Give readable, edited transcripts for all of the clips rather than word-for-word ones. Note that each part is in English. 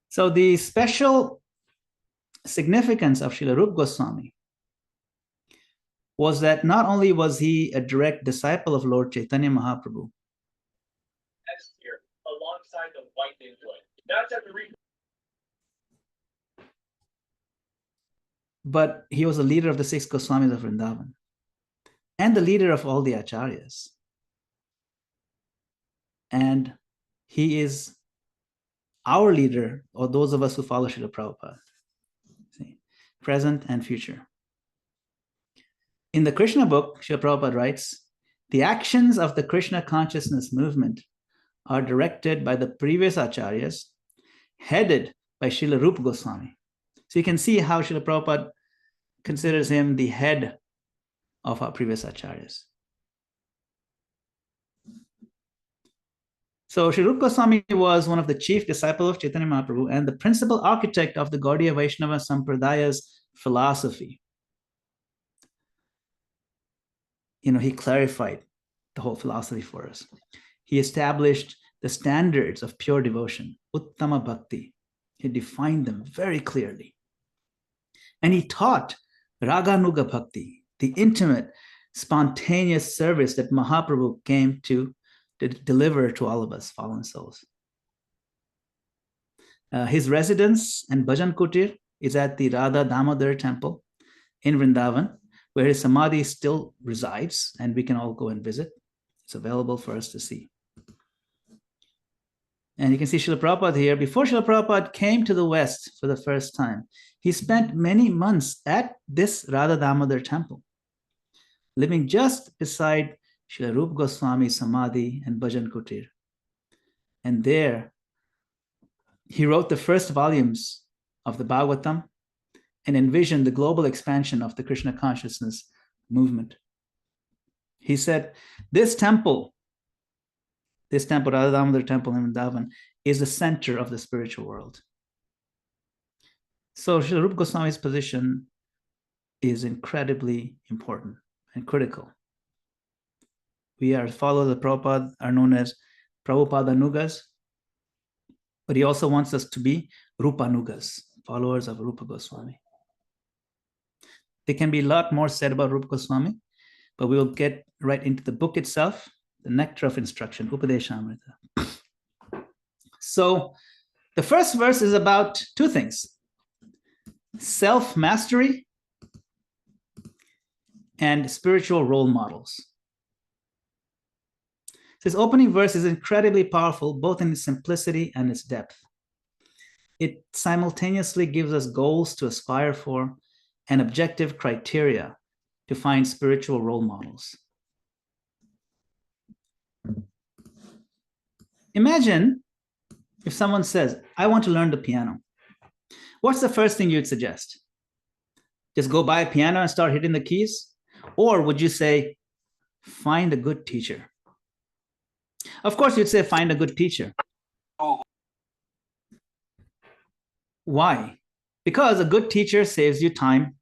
So the special significance of Srila Rupa Goswami was that not only was he a direct disciple of Lord Chaitanya Mahaprabhu, here, alongside the white enjoy. That's at the but he was the leader of the 6 Goswamis of Vrindavan and the leader of all the acharyas. And he is our leader, or those of us who follow Srila Prabhupada, present and future. In the Krishna book, Srila Prabhupada writes, the actions of the Krishna consciousness movement are directed by the previous acharyas, headed by Srila Rupa Goswami. So you can see how Srila Prabhupada considers him the head of our previous acharyas. So Srila Rupa Goswami was one of the chief disciples of Chaitanya Mahaprabhu and the principal architect of the Gaudiya Vaishnava Sampradaya's philosophy. He clarified the whole philosophy for us. He established the standards of pure devotion, Uttama Bhakti. He defined them very clearly. And he taught Raganuga Bhakti, the intimate, spontaneous service that Mahaprabhu came to deliver to all of us fallen souls. His residence and Bhajan Kutir is at the Radha Damodar temple in Vrindavan, where his samadhi still resides, and we can all go and visit. It's available for us to see. And you can see Srila Prabhupada here. Before Srila Prabhupada came to the West for the first time, he spent many months at this Radha Damodar temple, living just beside Srila Rupa Goswami Samadhi and Bhajan Kutir. And there, he wrote the first volumes of the Bhagavatam and envisioned the global expansion of the Krishna consciousness movement. He said, this temple, Radha Damodar temple in Vrindavan, is the center of the spiritual world. So Srila Rupa Goswami's position is incredibly important and critical. We followers of Prabhupada are known as Prabhupada Nugas, but he also wants us to be Rupa Nugas, followers of Rupa Goswami. There can be a lot more said about Rupa Goswami, but we will get right into the book itself, the Nectar of Instruction, Upadeshamrita. So the first verse is about two things: self-mastery and spiritual role models. This opening verse is incredibly powerful, both in its simplicity and its depth. It simultaneously gives us goals to aspire for and objective criteria to find spiritual role models. Imagine if someone says, I want to learn the piano. What's the first thing you'd suggest? Just go buy a piano and start hitting the keys? Or would you say, find a good teacher? Of course, you'd say, find a good teacher. Why? Because a good teacher saves you time.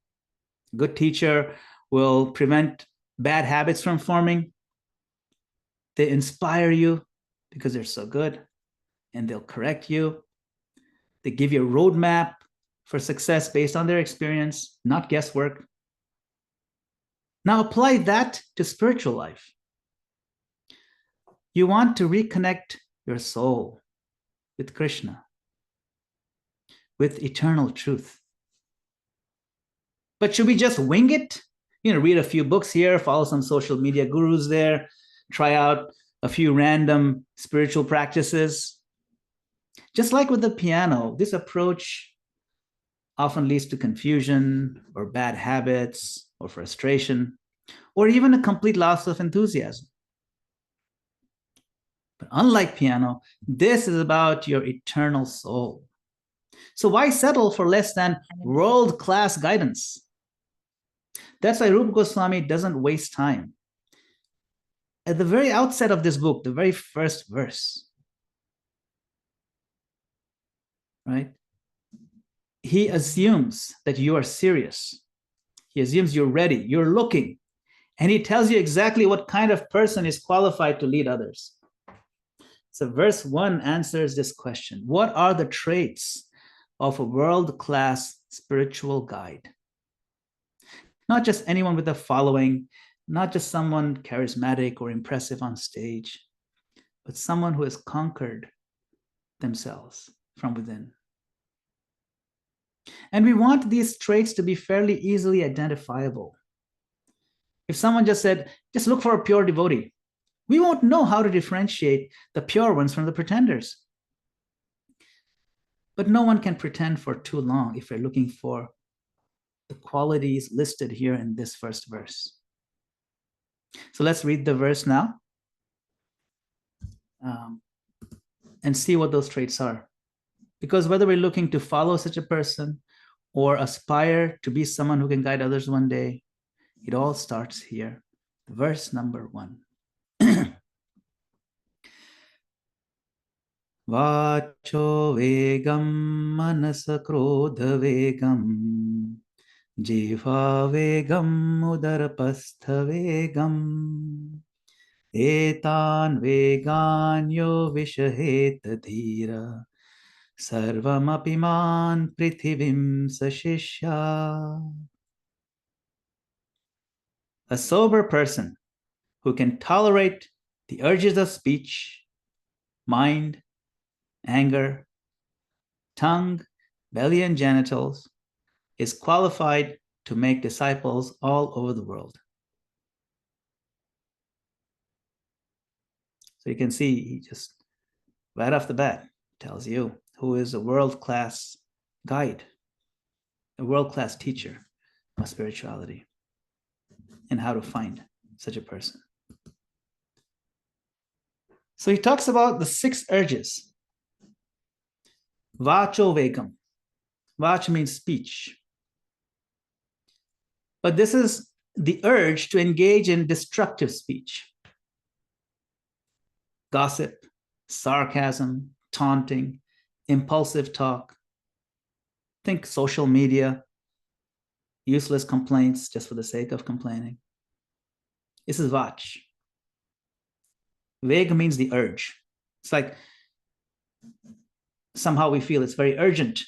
A good teacher will prevent bad habits from forming. They inspire you because they're so good, and they'll correct you. They give you a roadmap for success based on their experience, not guesswork. Now apply that to spiritual life. You want to reconnect your soul with Krishna, with eternal truth. But should we just wing it? Read a few books here, follow some social media gurus there, try out a few random spiritual practices. Just like with the piano, this approach often leads to confusion or bad habits or frustration, or even a complete loss of enthusiasm. But unlike piano, this is about your eternal soul. So why settle for less than world-class guidance? That's why Rupa Goswami doesn't waste time. At the very outset of this book, the very first verse, right? He assumes that you are serious. He assumes you're ready, you're looking, and he tells you exactly what kind of person is qualified to lead others. So verse 1 answers this question. What are the traits of a world-class spiritual guide. Not just anyone with a following, not just someone charismatic or impressive on stage, but someone who has conquered themselves from within. And we want these traits to be fairly easily identifiable. If someone just said, just look for a pure devotee, we won't know how to differentiate the pure ones from the pretenders. But no one can pretend for too long if we're looking for the qualities listed here in this first verse. So let's read the verse now and see what those traits are. Because whether we're looking to follow such a person or aspire to be someone who can guide others one day, it all starts here. Verse number 1. Vacho vegam manasa krodha vegam jiva vegam udarapastha vegam etan veganyo vishaheta dhira sarvam apiman prithivim sashishya. A sober person who can tolerate the urges of speech, mind, anger, tongue, belly, and genitals is qualified to make disciples all over the world. So you can see he just right off the bat tells you who is a world-class guide, a world-class teacher of spirituality, and how to find such a person. So he talks about the 6 urges. Vacho vegam. Vach means speech. But this is the urge to engage in destructive speech. Gossip, sarcasm, taunting, impulsive talk. Think social media, useless complaints just for the sake of complaining. This is vach. Vega means the urge. It's like somehow we feel it's very urgent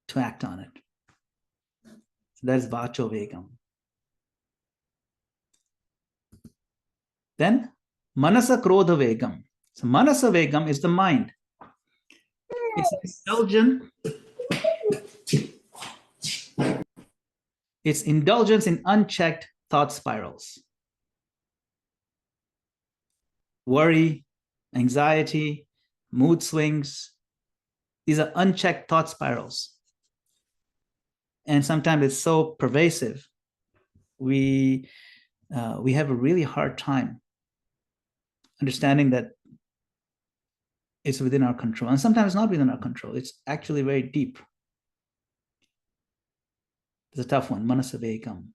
to act on it. So that is vacho vegam. Then manasa krodha vegam. So manasa vegam is the mind. It's indulgence in unchecked thought spirals. Worry, anxiety, mood swings. These are unchecked thought spirals. And sometimes it's so pervasive, we have a really hard time understanding that it's within our control. And sometimes not within our control. It's actually very deep. It's a tough one, manasa vegam.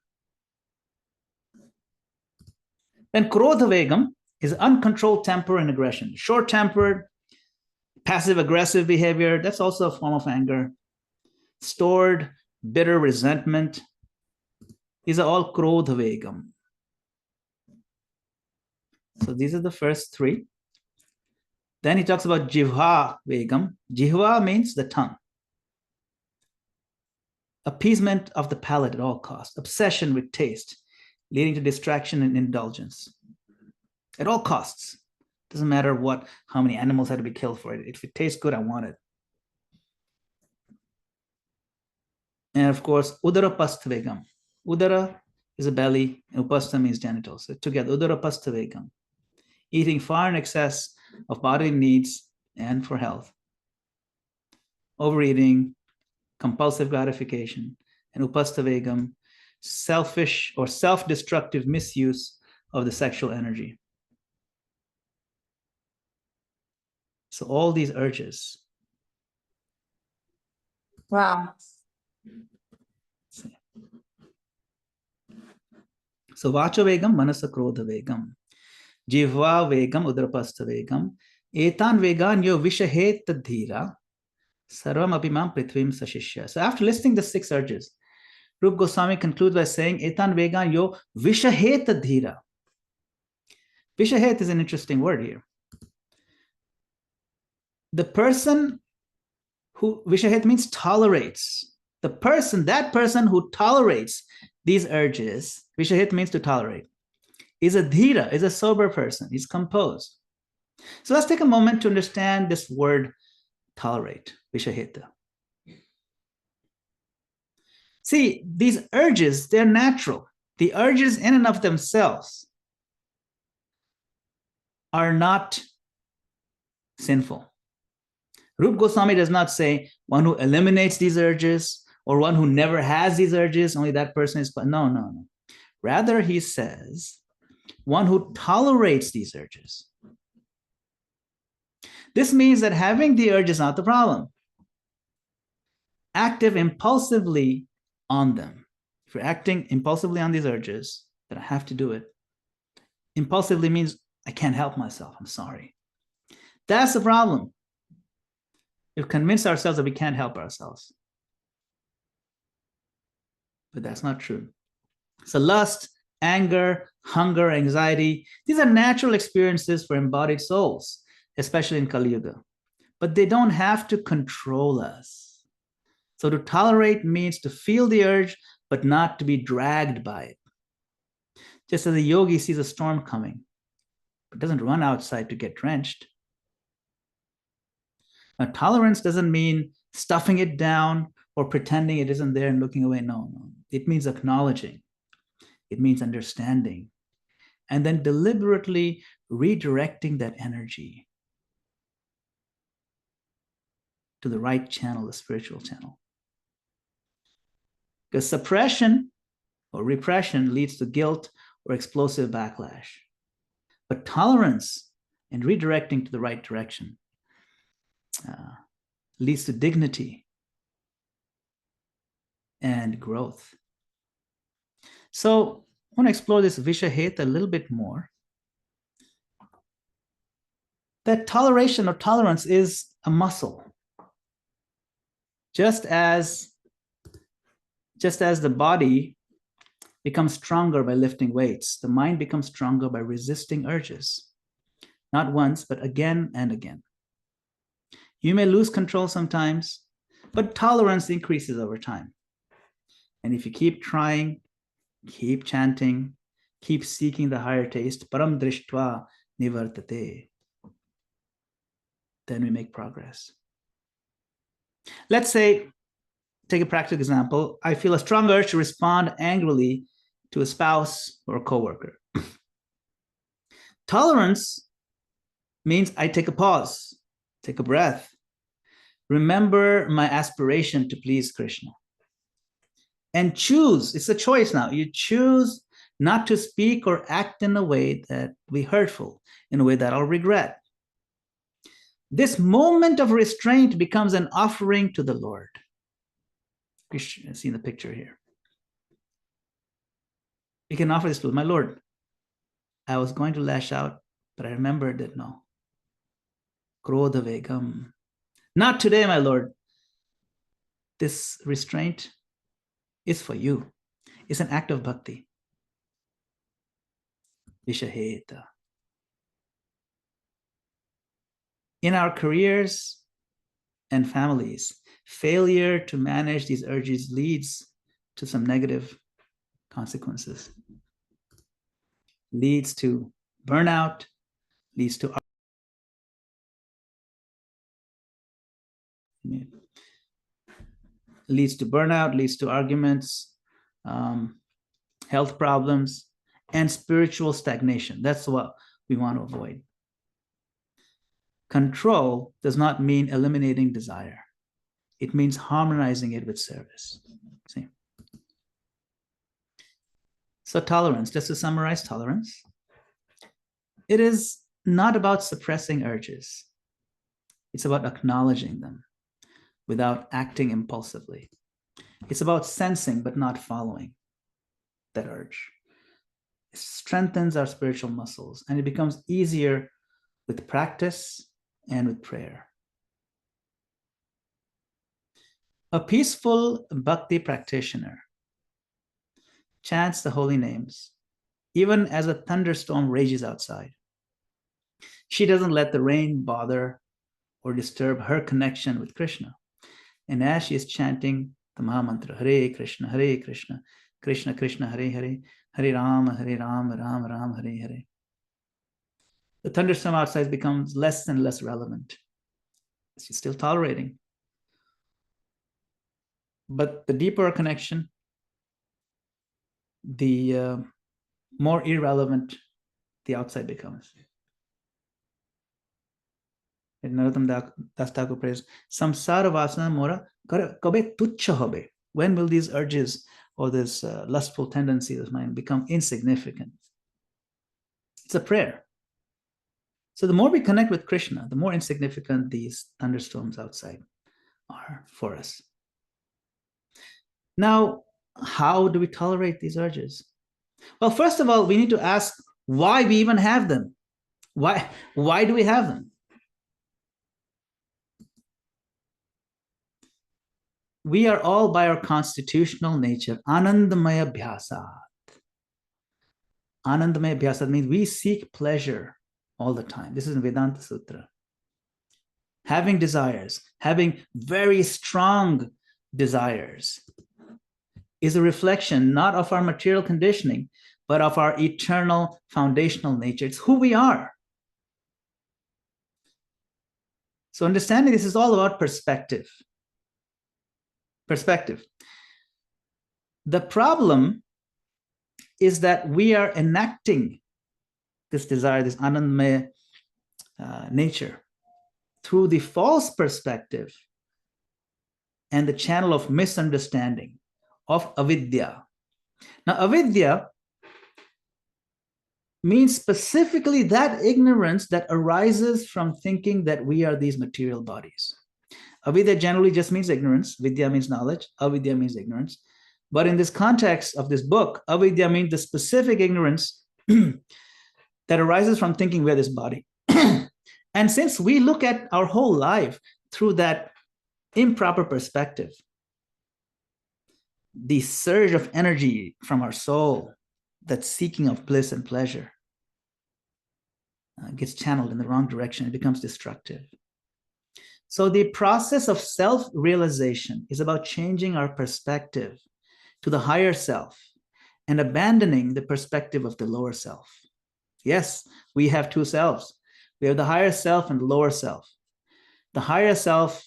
Then krodha vegam is uncontrolled temper and aggression. Short-tempered, passive-aggressive behavior, that's also a form of anger. Stored, bitter resentment. These are all krodha vegam. So these are the first 3. Then he talks about jivha vegam. Jivha means the tongue. Appeasement of the palate at all costs. Obsession with taste, leading to distraction and indulgence. At all costs. Doesn't matter how many animals had to be killed for it. If it tastes good, I want it. And of course, udarapastha vegam. Udara is a belly, and upastha means genitals. So together, udarapastha vegam. Eating far in excess of bodily needs and for health. Overeating, compulsive gratification, and upastha vegam, selfish or self-destructive misuse of the sexual energy. So all these urges. Wow. So vacha vegam, manasa krodha vegam, jivva vegam, udarapastha vegam, etan vegan yo vishahet dhira, sarvam apimam prithvim sashishya. So after listing the 6 urges, Rupa Goswami concludes by saying, etan vegan yo vishahet dhira. Vishahet is an interesting word here. The person who Vishaheta means tolerates. That person who tolerates these urges, Vishaheta means to tolerate, is a dhira, is a sober person, he's composed. So let's take a moment to understand this word tolerate, Vishaheta. See, these urges, they're natural. The urges in and of themselves are not sinful. Rupa Goswami does not say one who eliminates these urges or one who never has these urges, only that person is, no. Rather, he says one who tolerates these urges. This means that having the urge is not the problem. Active impulsively on them. If you're acting impulsively on these urges, then I have to do it. Impulsively means I can't help myself, I'm sorry. That's the problem. We've convinced ourselves that we can't help ourselves. But that's not true. So lust, anger, hunger, anxiety, these are natural experiences for embodied souls, especially in Kali Yuga. But they don't have to control us. So to tolerate means to feel the urge, but not to be dragged by it. Just as a yogi sees a storm coming, but doesn't run outside to get drenched. Now, tolerance doesn't mean stuffing it down or pretending it isn't there and looking away. No. It means acknowledging. It means understanding. And then deliberately redirecting that energy to the right channel, the spiritual channel. Because suppression or repression leads to guilt or explosive backlash. But tolerance and redirecting to the right direction leads to dignity and growth. So I want to explore this Vishaheta a little bit more. That toleration or tolerance is a muscle. Just as the body becomes stronger by lifting weights, the mind becomes stronger by resisting urges. Not once, but again and again. You may lose control sometimes, but tolerance increases over time. And if you keep trying, keep chanting, keep seeking the higher taste, param drishtva nivartate, then we make progress. Let's say, take a practical example. I feel a strong urge to respond angrily to a spouse or a coworker. Tolerance means I take a pause, take a breath, remember my aspiration to please Krishna, and choose. It's a choice now. You choose not to speak or act in a way that will be hurtful, in a way that I'll regret. This moment of restraint becomes an offering to the Lord. You see the picture here. We can offer this to my Lord. I was going to lash out, but I remembered that no. Krodha vegam. Not today, my Lord. This restraint is for you. It's an act of bhakti. Vishaheta. In our careers and families, failure to manage these urges leads to some negative consequences. Leads to burnout, leads to arguments, health problems, and spiritual stagnation. That's what we want to avoid. Control does not mean eliminating desire. It means harmonizing it with service. See? So tolerance, just to summarize tolerance, it is not about suppressing urges. It's about acknowledging them without acting impulsively. It's about sensing but not following that urge. It strengthens our spiritual muscles, and it becomes easier with practice and with prayer. A peaceful bhakti practitioner chants the holy names, even as a thunderstorm rages outside. She doesn't let the rain bother or disturb her connection with Krishna. And as she is chanting the Mahamantra, Hare Krishna, Krishna Krishna, Hare Hare, Hare Rama, Rama Rama, Hare Hare, the thunderstorm outside becomes less and less relevant. She's still tolerating. But the deeper connection, the more irrelevant the outside becomes. And Narottam Das Thakur prays, Samsara Vasana Mora kabe tuchha hobe. When will these urges or this lustful tendency of mine become insignificant? It's a prayer. So the more we connect with Krishna, the more insignificant these thunderstorms outside are for us. Now, how do we tolerate these urges? Well, first of all, we need to ask why we even have them. Why do we have them? We are all by our constitutional nature, Anandamaya Bhyasat. Anandamaya Bhyasat means we seek pleasure all the time. This is in Vedanta Sutra. Having desires, having very strong desires, is a reflection not of our material conditioning, but of our eternal foundational nature. It's who we are. So understanding this is all about perspective. Perspective. The problem is that we are enacting this desire, this anandamaya nature, through the false perspective and the channel of misunderstanding, of avidya. Now, avidya means specifically that ignorance that arises from thinking that we are these material bodies. Avidya generally just means ignorance. Vidya means knowledge. Avidya means ignorance. But in this context of this book, avidya means the specific ignorance that arises from thinking we're this body. And since we look at our whole life through that improper perspective, the surge of energy from our soul that's seeking of bliss and pleasure gets channeled in the wrong direction. It becomes destructive. So the process of self-realization is about changing our perspective to the higher self and abandoning the perspective of the lower self. Yes, we have two selves. We have the higher self and the lower self. The higher self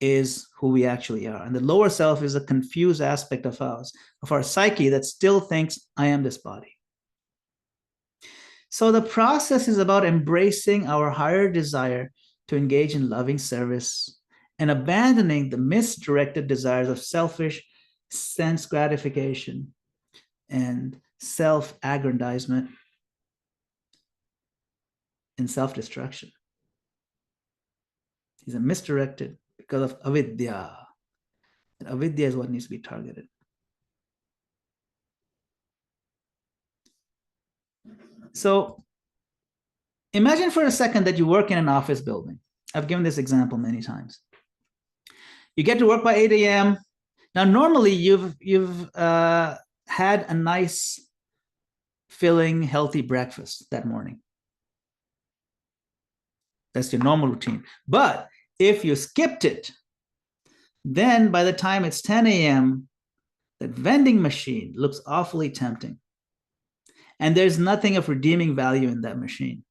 is who we actually are. And the lower self is a confused aspect of ours, of our psyche that still thinks, I am this body. So the process is about embracing our higher desire to engage in loving service and abandoning the misdirected desires of selfish sense gratification and self-aggrandizement and self-destruction. These are misdirected because of avidya. And avidya is what needs to be targeted. So imagine for a second that you work in an office building. I've given this example many times. You get to work by 8 a.m. Now, normally you've had a nice, filling, healthy breakfast that morning. That's your normal routine. But if you skipped it, then by the time it's 10 a.m., that vending machine looks awfully tempting. And there's nothing of redeeming value in that machine.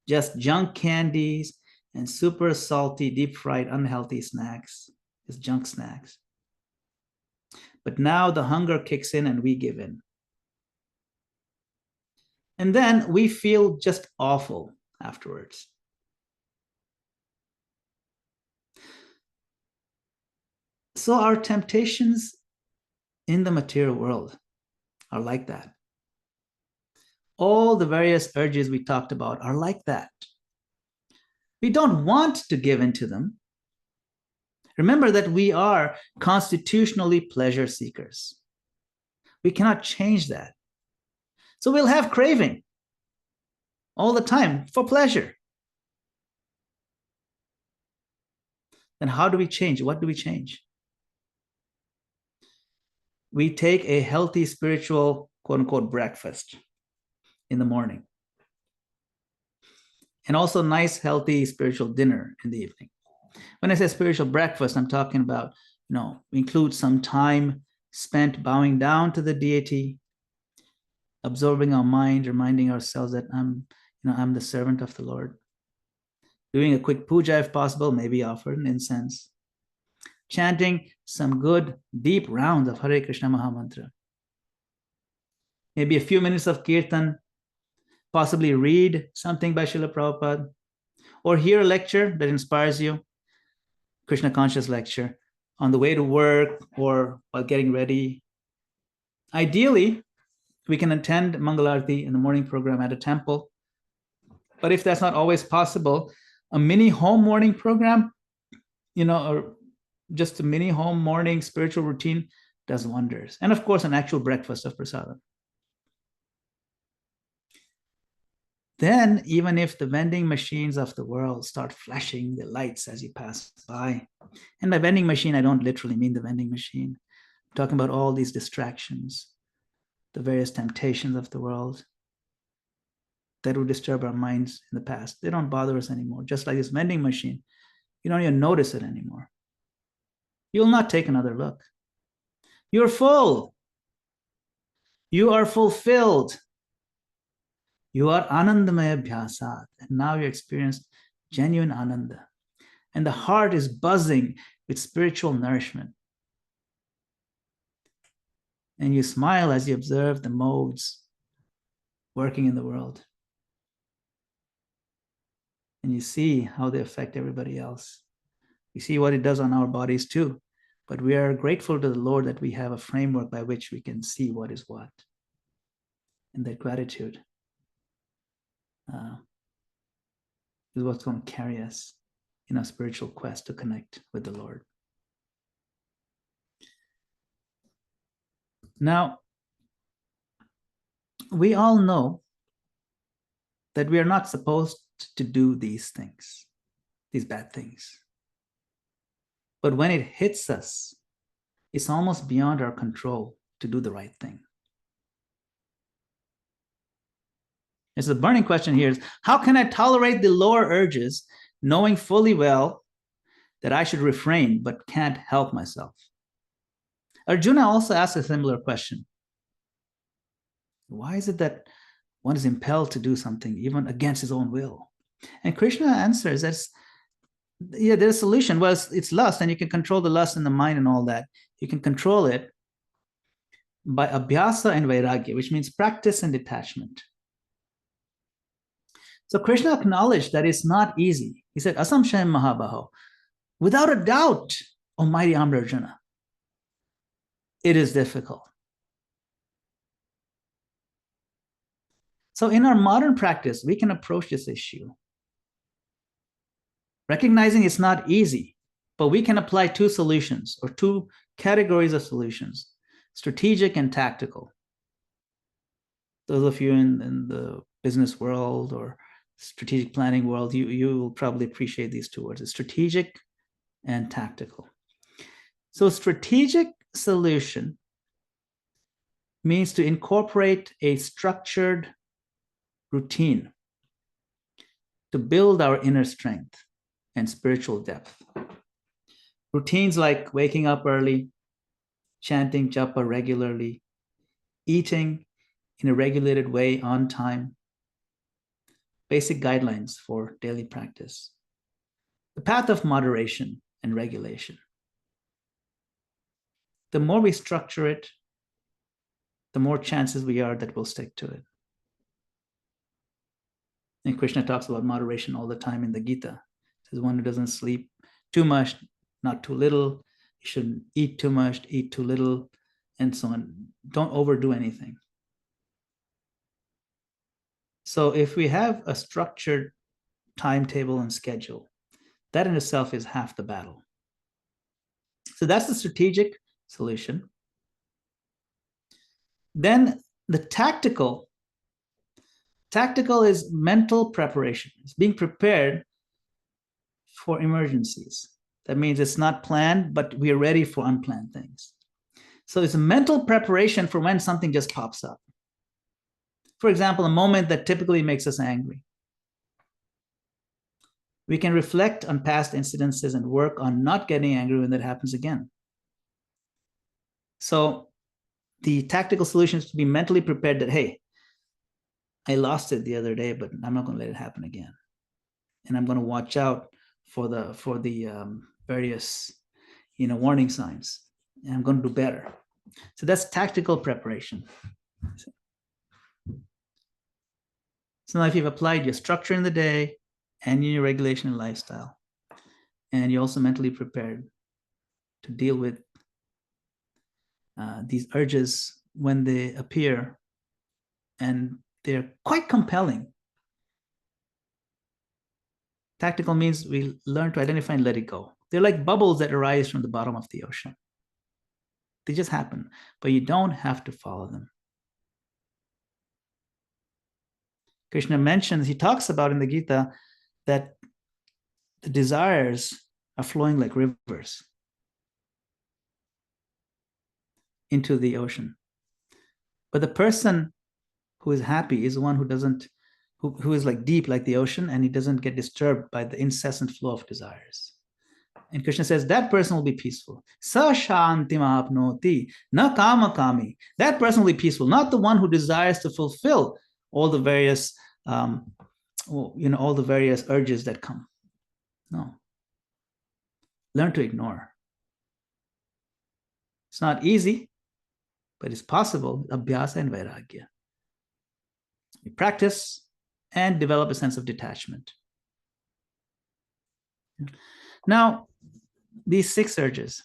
Just junk candies and super salty, deep-fried, unhealthy snacks. It's junk snacks. But now the hunger kicks in and we give in. And then we feel just awful afterwards. So our temptations in the material world are like that. All the various urges we talked about are like that. We don't want to give in to them. Remember that we are constitutionally pleasure seekers. We cannot change that. So we'll have craving all the time for pleasure. Then how do we change? What do we change? We take a healthy spiritual, quote unquote, breakfast in the morning. And also nice, healthy spiritual dinner in the evening. When I say spiritual breakfast, I'm talking about, include some time spent bowing down to the deity, absorbing our mind, reminding ourselves that I'm the servant of the Lord. Doing a quick puja if possible, maybe offer an incense. Chanting some good, deep rounds of Hare Krishna Mahamantra. Maybe a few minutes of kirtan, possibly read something by Srila Prabhupada, or hear a lecture that inspires you, Krishna conscious lecture, on the way to work or while getting ready. Ideally, we can attend Mangalarti in the morning program at a temple. But if that's not always possible, a mini home morning program, or just a mini home morning spiritual routine does wonders. And of course, an actual breakfast of prasadam. Then, even if the vending machines of the world start flashing the lights as you pass by, and by vending machine, I don't literally mean the vending machine. I'm talking about all these distractions, the various temptations of the world that would disturb our minds in the past. They don't bother us anymore. Just like this vending machine, you don't even notice it anymore. You'll not take another look. You're full. You are fulfilled. You are anandamaya bhyasat. And now you experience genuine ananda. And the heart is buzzing with spiritual nourishment. And you smile as you observe the modes working in the world. And you see how they affect everybody else. You see what it does on our bodies too. But we are grateful to the Lord that we have a framework by which we can see what is what. And that gratitude is what's going to carry us in our spiritual quest to connect with the Lord. Now, we all know that we are not supposed to do these things, these bad things. But when it hits us, it's almost beyond our control to do the right thing. And so the burning question here is, how can I tolerate the lower urges, knowing fully well that I should refrain, but can't help myself? Arjuna also asks a similar question. Why is it that one is impelled to do something even against his own will? And Krishna answers there's a solution. Well, it's lust, and you can control the lust in the mind and all that. You can control it by abhyasa and vairagya, which means practice and detachment. So Krishna acknowledged that it's not easy. He said, Asamshayam Mahabaho, without a doubt, Almighty Amrarjuna, it is difficult. So in our modern practice, we can approach this issue, recognizing it's not easy, but we can apply two solutions or two categories of solutions, strategic and tactical. Those of you in the business world or strategic planning world, you will probably appreciate these two words, strategic and tactical. So strategic solution means to incorporate a structured routine to build our inner strength and spiritual depth. Routines like waking up early, chanting japa regularly, eating in a regulated way on time, basic guidelines for daily practice. The path of moderation and regulation. The more we structure it, the more chances we are that we'll stick to it. And Krishna talks about moderation all the time in the Gita. He says one who doesn't sleep too much, not too little, you shouldn't eat too much, eat too little, and so on. Don't overdo anything. So if we have a structured timetable and schedule, that in itself is half the battle. So that's the strategic solution. Then the tactical is mental preparation. It's being prepared for emergencies. That means it's not planned, but we are ready for unplanned things. So it's a mental preparation for when something just pops up. For example, a moment that typically makes us angry. We can reflect on past incidences and work on not getting angry when that happens again. So the tactical solution is to be mentally prepared that, hey, I lost it the other day, but I'm not going to let it happen again. And I'm going to watch out for the various, warning signs. And I'm going to do better. So that's tactical preparation. So now if you've applied your structure in the day and your regulation and lifestyle, and you're also mentally prepared to deal with these urges when they appear, and they're quite compelling. Tactical means we learn to identify and let it go. They're like bubbles that arise from the bottom of the ocean. They just happen, but you don't have to follow them. Krishna mentions, he talks about in the Gita that the desires are flowing like rivers into the ocean. But the person who is happy is the one who doesn't, who is like deep like the ocean, and he doesn't get disturbed by the incessant flow of desires. And Krishna says that person will be peaceful. Sa shantim apnoti na kama kami. That person will be peaceful, not the one who desires to fulfill all the various, all the various urges that come. No. Learn to ignore. It's not easy, but it's possible. Abhyasa and vairagya. You practice and develop a sense of detachment. Now, these 6 urges,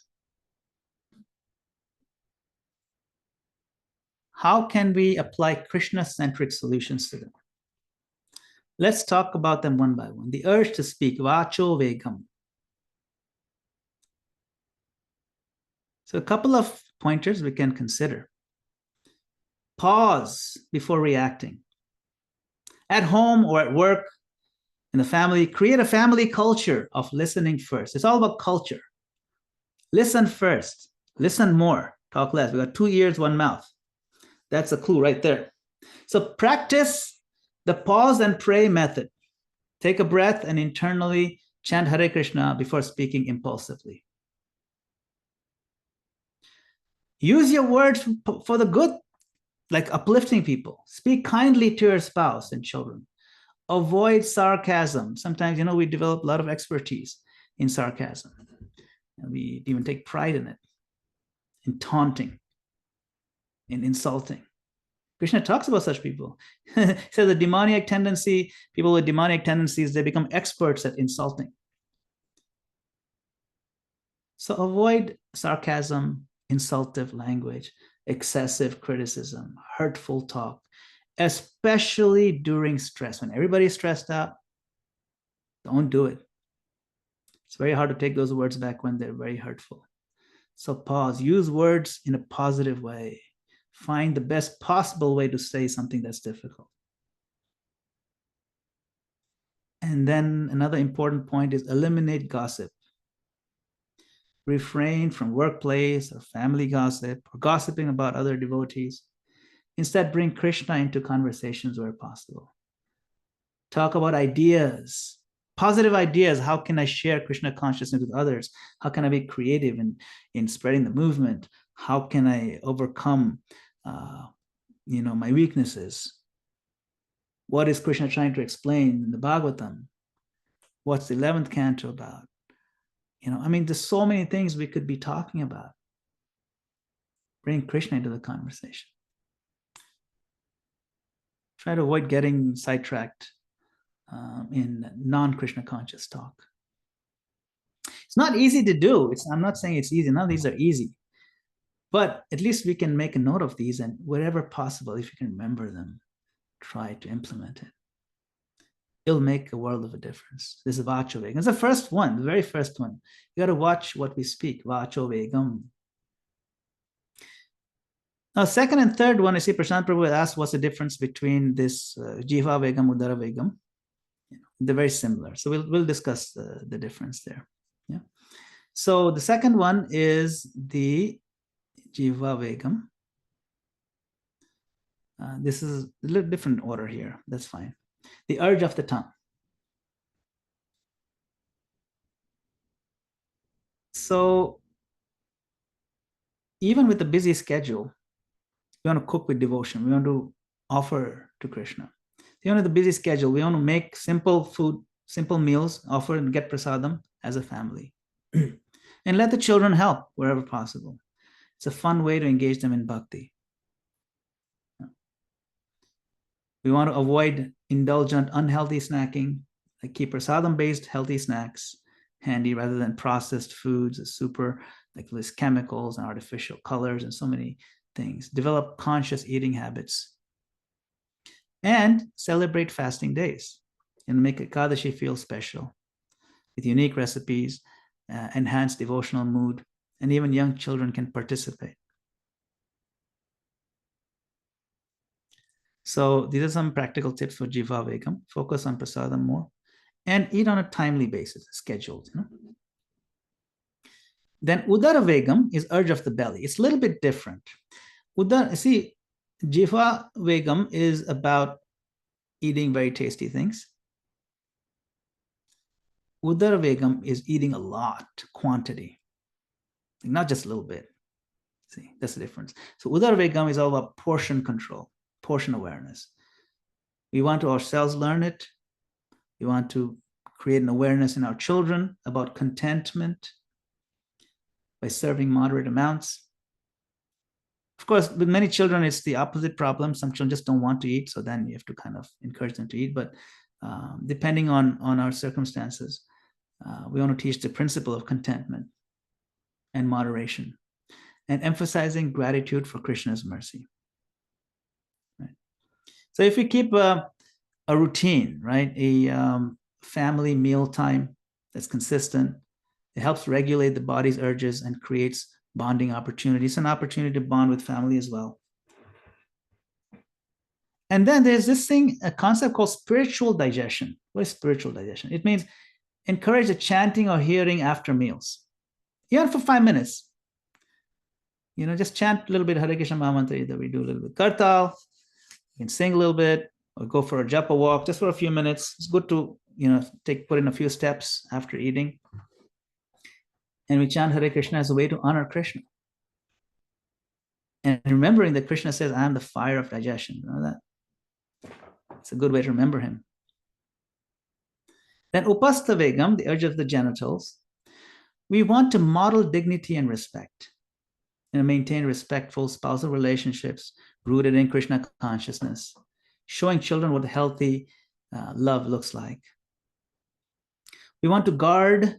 how can we apply Krishna-centric solutions to them? Let's talk about them one by one. The urge to speak, vacho vegam. So a couple of pointers we can consider. Pause before reacting. At home or at work, in the family, create a family culture of listening first. It's all about culture. Listen first. Listen more. Talk less. We got 2 ears, 1 mouth. That's a clue right there. So practice the pause and pray method. Take a breath and internally chant Hare Krishna before speaking impulsively. Use your words for the good, like uplifting people. Speak kindly to your spouse and children. Avoid sarcasm. Sometimes, we develop a lot of expertise in sarcasm. And we even take pride in it, in taunting, in insulting. Krishna talks about such people. He says the demoniac tendency, people with demoniac tendencies, they become experts at insulting. So avoid sarcasm, insultive language, excessive criticism, hurtful talk, especially during stress. When everybody's stressed out, don't do it. It's very hard to take those words back when they're very hurtful. So pause, use words in a positive way. Find the best possible way to say something that's difficult. And then another important point is eliminate gossip. Refrain from workplace or family gossip or gossiping about other devotees. Instead, bring Krishna into conversations where possible. Talk about ideas, positive ideas. How can I share Krishna consciousness with others? How can I be creative in spreading the movement? How can I overcome my weaknesses? What is Krishna trying to explain in the Bhagavatam? What's the 11th canto about? There's so many things we could be talking about. Bring Krishna into the conversation. Try to avoid getting sidetracked in non-Krishna conscious talk. It's not easy to do. I'm not saying it's easy. None of these are easy. But at least we can make a note of these, and wherever possible, if you can remember them, try to implement it. It'll make a world of a difference. This is Vacho Vegam. It's the first one, the very first one. You got to watch what we speak. Vacho Vegam. Now, second and third one, I see Prashant Prabhu asked what's the difference between this Jiva Vegam, Udara Vegam. They're very similar. So we'll discuss the difference there. Yeah. So the second one is the Jiva Vegam. This is a little different order here. That's fine. The urge of the tongue. So even with the busy schedule, we want to cook with devotion. We want to offer to Krishna. Even with the busy schedule, we want to make simple food, simple meals, offer and get prasadam as a family. And let the children help wherever possible. It's a fun way to engage them in bhakti. We want to avoid indulgent, unhealthy snacking, like keep prasadam-based healthy snacks handy rather than processed foods, super, like with chemicals and artificial colors and so many things. Develop conscious eating habits. And celebrate fasting days and make Ekadashi feel special with unique recipes, enhanced devotional mood, and even young children can participate. So these are some practical tips for Jiva Vegam. Focus on prasadam more and eat on a timely basis, scheduled. Then Udara Vegam is urge of the belly. It's a little bit different. See, Jiva Vegam is about eating very tasty things. Udara Vegam is eating a lot, quantity, not just a little bit. See, that's the difference. So Udara Vegam is all about portion control, portion awareness. We want to ourselves learn it. We want to create an awareness in our children about contentment by serving moderate amounts. Of course, with many children, it's the opposite problem. Some children just don't want to eat, so then you have to kind of encourage them to eat. But depending on our circumstances, we want to teach the principle of contentment and moderation and emphasizing gratitude for Krishna's mercy. Right? So if we keep a routine, right, a family meal time that's consistent, it helps regulate the body's urges and creates bonding opportunities, an opportunity to bond with family as well. And then there's this thing, a concept called spiritual digestion. What is spiritual digestion? It means encourage the chanting or hearing after meals. Even for 5 minutes. Just chant a little bit Hare Krishna Mahamantra. Either we do a little bit Kartal, you can sing a little bit, or go for a japa walk just for a few minutes. It's good to, put in a few steps after eating. And we chant Hare Krishna as a way to honor Krishna. And remembering that Krishna says, I am the fire of digestion. You know that? It's a good way to remember him. Then Upastha Vegam, the urge of the genitals. We want to model dignity and respect and maintain respectful spousal relationships rooted in Krishna consciousness, showing children what healthy love looks like. We want to guard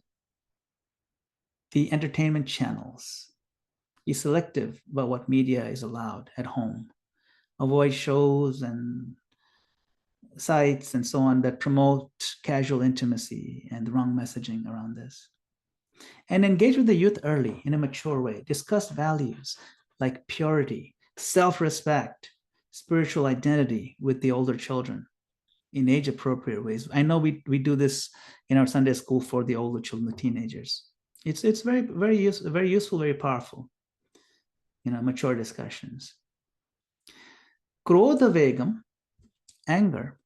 the entertainment channels. Be selective about what media is allowed at home. Avoid shows and sites and so on that promote casual intimacy and the wrong messaging around this. And engage with the youth early in a mature way. Discuss values like purity, self-respect, spiritual identity with the older children in age-appropriate ways. I know we do this in our Sunday school for the older children, the teenagers. It's very, very useful, very powerful. Mature discussions. Krodha Vegam, anger,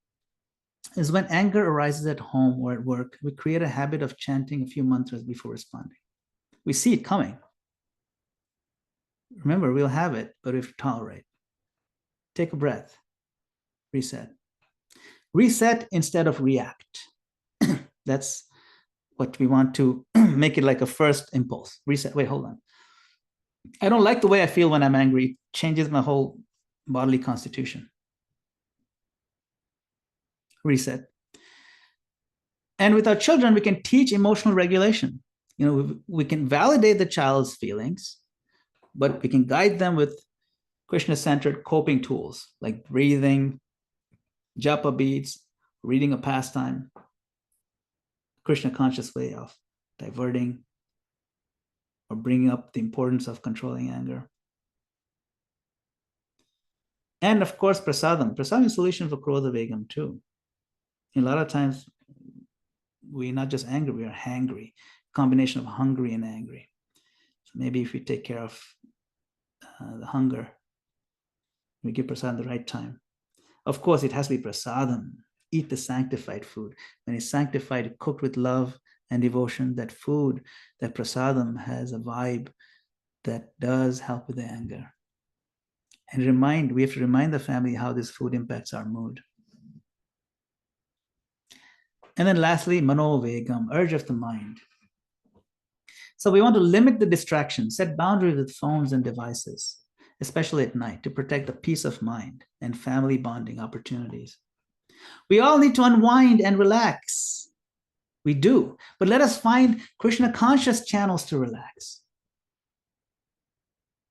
is when anger arises at home or at work. We create a habit of chanting a few mantras before responding. We see it coming. Remember, we'll have it, but we have to tolerate. Take a breath. Reset. Reset instead of react. That's what we want to make it like a first impulse. Reset. Wait, hold on. I don't like the way I feel when I'm angry. It changes my whole bodily constitution. Reset. And with our children, we can teach emotional regulation. We can validate the child's feelings, but we can guide them with Krishna-centered coping tools like breathing, japa beads, reading a pastime, Krishna conscious way of diverting or bringing up the importance of controlling anger. And of course, prasadam. Prasadam is a solution for Krodha Vegam too. A lot of times, we're not just angry, we are hangry. Combination of hungry and angry. So maybe if we take care of the hunger, we give prasadam the right time. Of course, it has to be prasadam. Eat the sanctified food. When it's sanctified, cooked with love, and devotion, that food, that prasadam has a vibe that does help with the anger. And we have to remind the family how this food impacts our mood. And then lastly, manovegam, urge of the mind. So we want to limit the distractions, set boundaries with phones and devices, especially at night, to protect the peace of mind and family bonding opportunities. We all need to unwind and relax. We do, but let us find Krishna conscious channels to relax.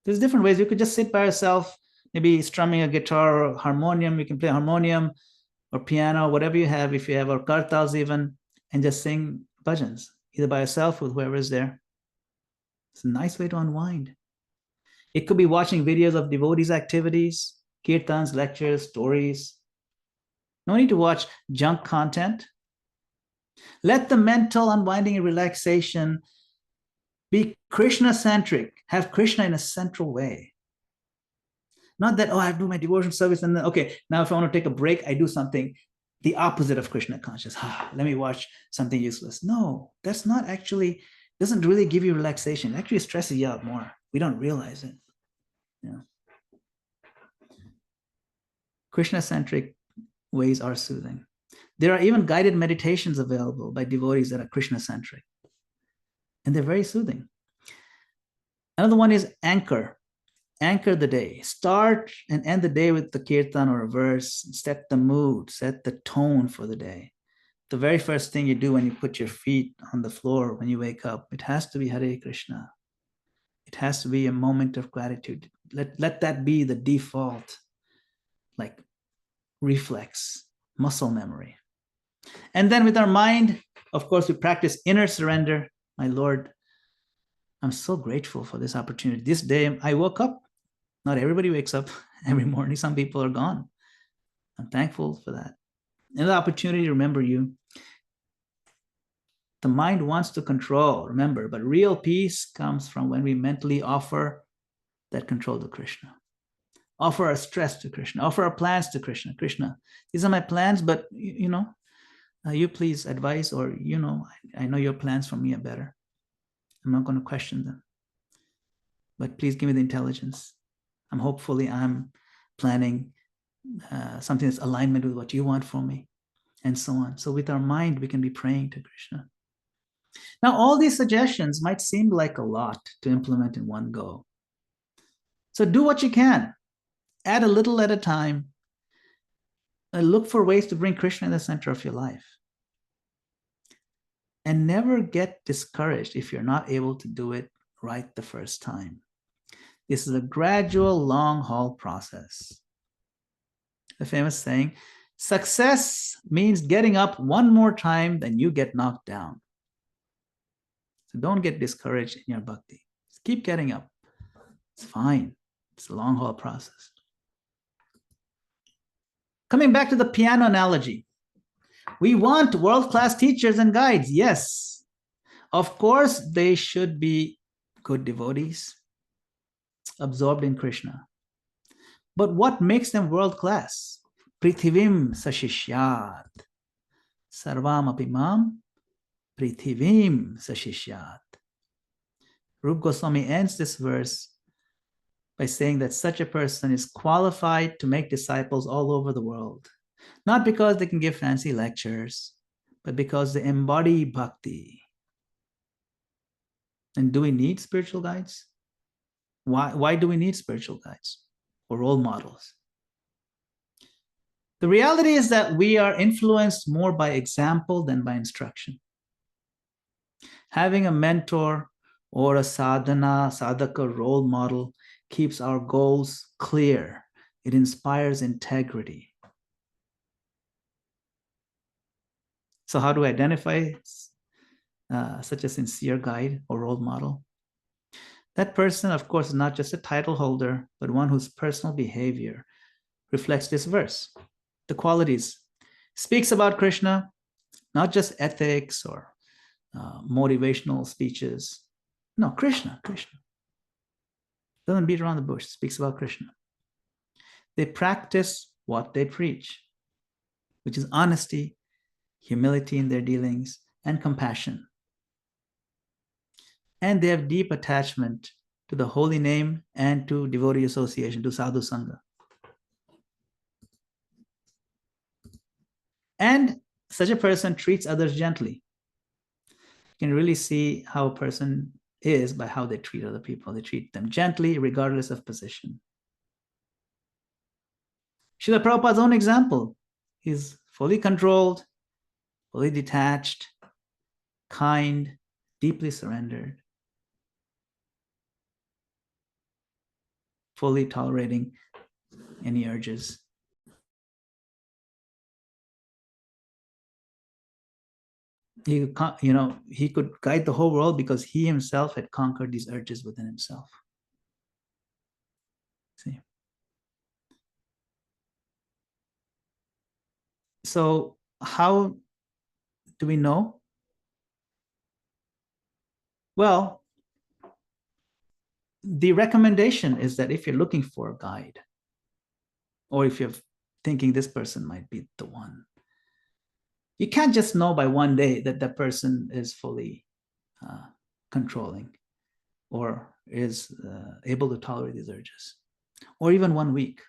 There's different ways. You could just sit by yourself, maybe strumming a guitar or harmonium. You can play harmonium or piano, whatever you have, if you have, or kartals even, and just sing bhajans, either by yourself or whoever is there. It's a nice way to unwind. It could be watching videos of devotees' activities, kirtans, lectures, stories. No need to watch junk content. Let the mental unwinding and relaxation be Krishna-centric. Have Krishna in a central way. Not that, oh, I do my devotion service and then, okay, now if I want to take a break, I do something the opposite of Krishna conscious. Let me watch something useless. No, that's not actually, doesn't really give you relaxation. It actually stresses you out more. We don't realize it. Yeah. Krishna-centric ways are soothing. There are even guided meditations available by devotees that are Krishna-centric. And they're very soothing. Another one is anchor. Anchor the day. Start and end the day with the kirtan or a verse. Set the mood, set the tone for the day. The very first thing you do when you put your feet on the floor when you wake up, it has to be Hare Krishna. It has to be a moment of gratitude. Let that be the default, like reflex, muscle memory. And then with our mind, of course, we practice inner surrender. My Lord, I'm so grateful for this opportunity. This day I woke up. Not everybody wakes up every morning. Some people are gone. I'm thankful for that. And the opportunity to remember you. The mind wants to control, remember, but real peace comes from when we mentally offer that control to Krishna. Offer our stress to Krishna. Offer our plans to Krishna. Krishna, these are my plans, but you please advise, or I know your plans for me are better. I'm not going to question them. But please give me the intelligence. I'm planning something that's alignment with what you want for me, and so on. So with our mind, we can be praying to Krishna. Now, all these suggestions might seem like a lot to implement in one go. So do what you can. Add a little at a time. Look for ways to bring Krishna in the center of your life. And never get discouraged if you're not able to do it right the first time. This is a gradual, long-haul process. The famous saying, success means getting up one more time than you get knocked down. So don't get discouraged in your bhakti. Just keep getting up. It's fine. It's a long-haul process. Coming back to the piano analogy. We want world-class teachers and guides. Yes. Of course, they should be good devotees, absorbed in Krishna. But what makes them world-class? Prithivim sashishyat. Sarvam apimam prithivim sashishyat. Rupa Goswami ends this verse by saying that such a person is qualified to make disciples all over the world. Not because they can give fancy lectures, but because they embody bhakti. And do we need spiritual guides? Why do we need spiritual guides or role models? The reality is that we are influenced more by example than by instruction. Having a mentor or a sadhaka role model keeps our goals clear. It inspires integrity. So how do we identify such a sincere guide or role model? That person, of course, is not just a title holder, but one whose personal behavior reflects this verse. The qualities. Speaks about Krishna, not just ethics or motivational speeches. No, Krishna. Doesn't beat around the bush, speaks about Krishna. They practice what they preach, which is honesty, humility in their dealings, and compassion. and they have deep attachment to the holy name and to devotee association, to sadhu sangha. And such a person treats others gently. You can really see how a person is by how they treat other people. They treat them gently, regardless of position. Srila Prabhupada's own example. He's fully controlled, fully detached, kind, deeply surrendered, fully tolerating any urges. He could guide the whole world because he himself had conquered these urges within himself. See? So how do we know? Well, the recommendation is that if you're looking for a guide, or if you're thinking this person might be the one, you can't just know by one day that that person is fully controlling or is able to tolerate these urges, or even 1 week.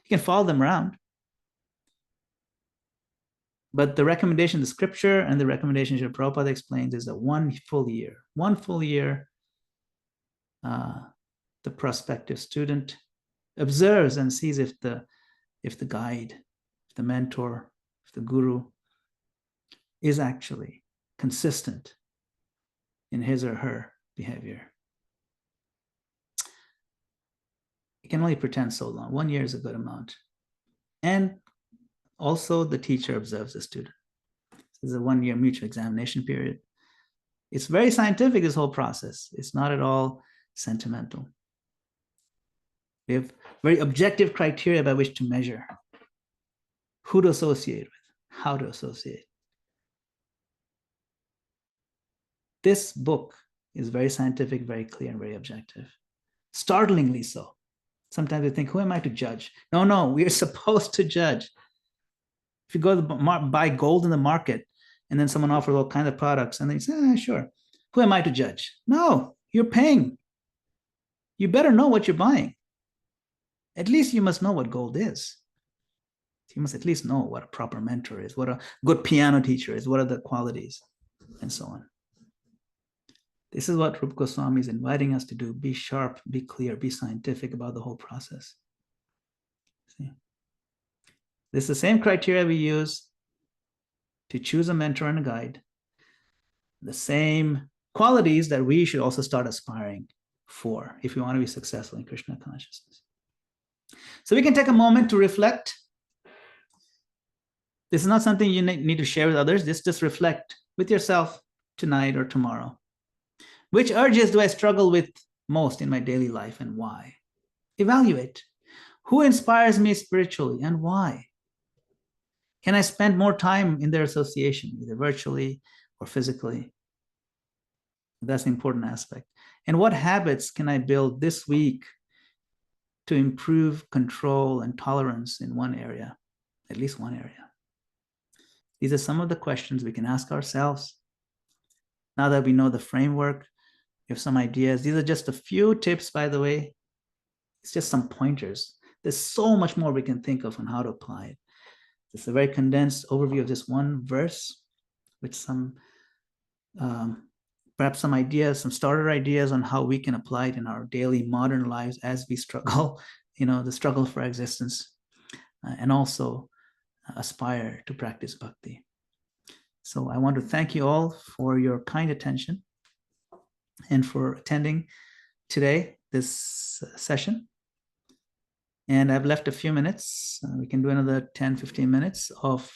You can follow them around. But the recommendation, the scripture and the recommendation Srila Prabhupada explains is that 1 full year, the prospective student observes and sees if the guide, if the mentor, if the guru is actually consistent in his or her behavior. You can only pretend so long. 1 year is a good amount. And also the teacher observes the student. This is a 1 year mutual examination period. It's very scientific, this whole process. It's not at all sentimental. We have very objective criteria by which to measure who to associate with, how to associate. This book is very scientific, very clear, and very objective. Startlingly so. Sometimes we think, who am I to judge? No, we are supposed to judge. If you go to buy gold in the market, and then someone offers all kinds of products, and then you say, sure. Who am I to judge? No, you're paying. You better know what you're buying. At least you must know what gold is. You must at least know what a proper mentor is, what a good piano teacher is, what are the qualities, and so on. This is what Rupa Goswami is inviting us to do. Be sharp, be clear, be scientific about the whole process. See? This is the same criteria we use to choose a mentor and a guide. The same qualities that we should also start aspiring for if we want to be successful in Krishna consciousness. So we can take a moment to reflect. This is not something you need to share with others. Just reflect with yourself tonight or tomorrow. Which urges do I struggle with most in my daily life and why? Evaluate. Who inspires me spiritually and why? Can I spend more time in their association, either virtually or physically? That's an important aspect. And what habits can I build this week to improve control and tolerance in one area, at least one area? These are some of the questions we can ask ourselves. Now that we know the framework, we have some ideas. These are just a few tips, by the way. It's just some pointers. There's so much more we can think of on how to apply it. It's a very condensed overview of this one verse with some, perhaps some ideas, some starter ideas on how we can apply it in our daily modern lives as we struggle, the struggle for existence, and also aspire to practice bhakti. So I want to thank you all for your kind attention and for attending today, this session. And I've left a few minutes. We can do another 10, 15 minutes of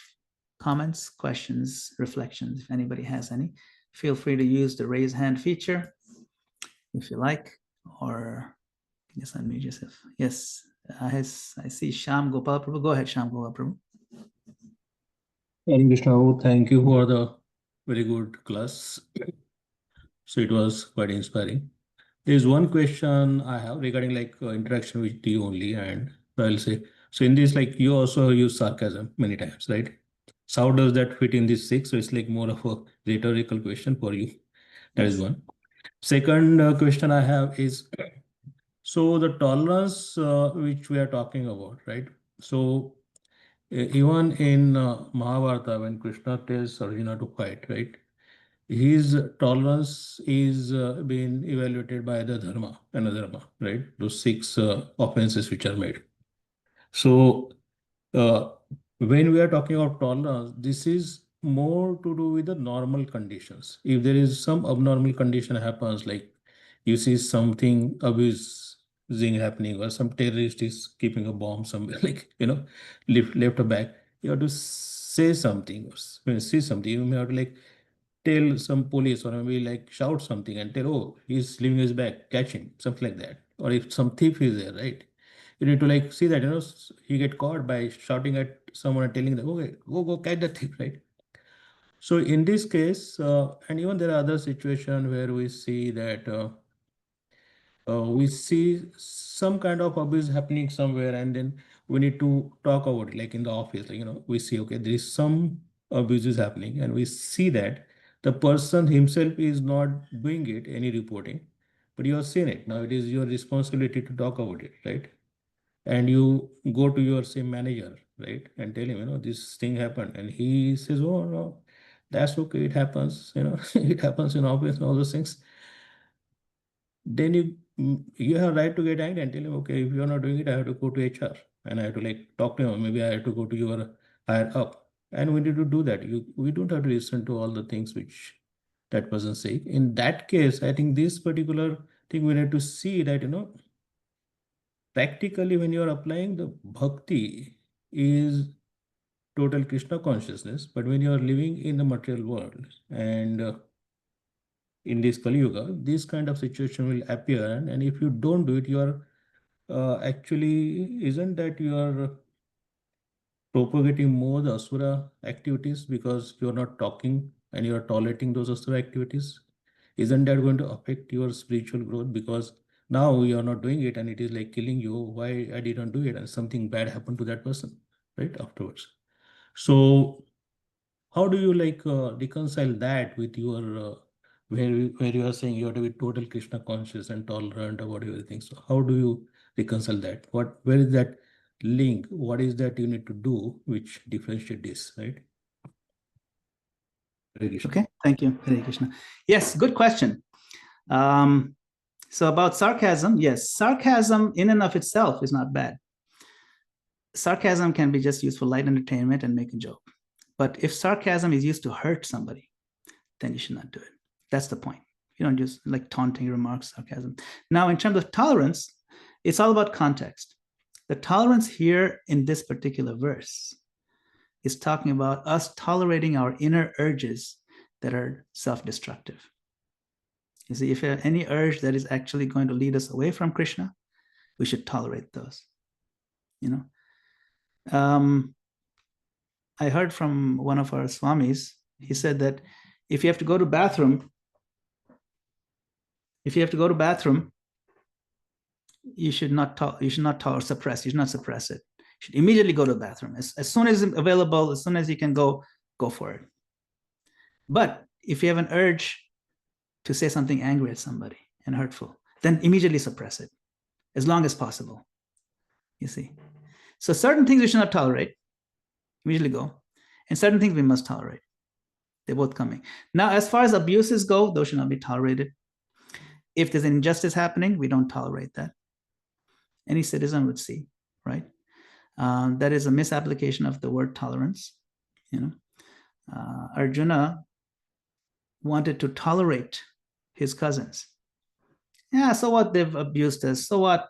comments, questions, reflections. If anybody has any, feel free to use the raise hand feature if you like, or just unmute yourself. Yes, I see Shyam Gopal Prabhu. Go ahead, Shyam Gopal Prabhu. Hare Krishna, thank you for the very good class. So it was quite inspiring. There is one question I have regarding interaction with you only, and I'll say, so in this, you also use sarcasm many times, right? So how does that fit in this 6? So it's more of a rhetorical question for you. That is one. Second question I have is, so the tolerance which we are talking about, right? So even in Mahabharata, when Krishna tells Arjuna to fight, right? His tolerance is being evaluated by the dharma and adharma, right? Those six offenses which are made. So uh, when we are talking of tolerance, this is more to do with the normal conditions. If there is some abnormal condition happens, like you see something abusing happening, or some terrorist is keeping a bomb somewhere, like left or back, you have to say something. When you see something, you may have to like tell some police, or maybe like shout something and tell, oh, he's leaving his bag, catch him, something like that. Or if some thief is there, right? You need to like see that, he get caught by shouting at someone and telling them, okay, go catch the thief, right? So in this case, and even there are other situations where we see that we see some kind of abuse happening somewhere, and then we need to talk about it, like in the office, like, we see, okay, there is some abuse is happening, and we see that the person himself is not doing it, any reporting, but you have seen it. Now it is your responsibility to talk about it, right? And you go to your same manager, right, and tell him, this thing happened, and he says, oh no, that's okay, it happens, it happens in office and all those things. Then you have right to get angry and tell him, okay, if you're not doing it, I have to go to HR and I have to like talk to him. Maybe I have to go to your higher up. And we need to do that. We don't have to listen to all the things which that person say. In that case, I think this particular thing we need to see that, practically when you're applying the bhakti is total Krishna consciousness, but when you're living in the material world and in this Kali Yuga, this kind of situation will appear. And if you don't do it, you are actually, isn't that you are propagating more the Asura activities because you're not talking and you're tolerating those Asura activities? Isn't that going to affect your spiritual growth? Because now you are not doing it and it is like killing you. Why I didn't do it? And something bad happened to that person, right? Afterwards. So how do you like reconcile that with your where you are saying you have to be total Krishna conscious and tolerant about everything? So how do you reconcile that? Where is that link? What is that you need to do which differentiate this, right? Hare Krishna. Okay, thank you, Hare Krishna. Yes, good question. So about sarcasm, yes, sarcasm in and of itself is not bad. Sarcasm can be just used for light entertainment and make a joke. But if sarcasm is used to hurt somebody, then you should not do it. That's the point. You don't use like taunting remarks, sarcasm. Now, in terms of tolerance, it's all about context. The tolerance here in this particular verse is talking about us tolerating our inner urges that are self-destructive. You see, if you have any urge that is actually going to lead us away from Krishna, we should tolerate those. I heard from one of our swamis, he said that if you have to go to bathroom, you should not suppress it. You should immediately go to the bathroom. As soon as it's available, as soon as you can go for it. But if you have an urge to say something angry at somebody and hurtful, then immediately suppress it as long as possible. You see? So certain things we should not tolerate, immediately go. And certain things we must tolerate. They're both coming. Now, as far as abuses go, those should not be tolerated. If there's an injustice happening, we don't tolerate that. Any citizen would see, right? That is a misapplication of the word tolerance. Arjuna wanted to tolerate his cousins. Yeah, so what? They've abused us. So what?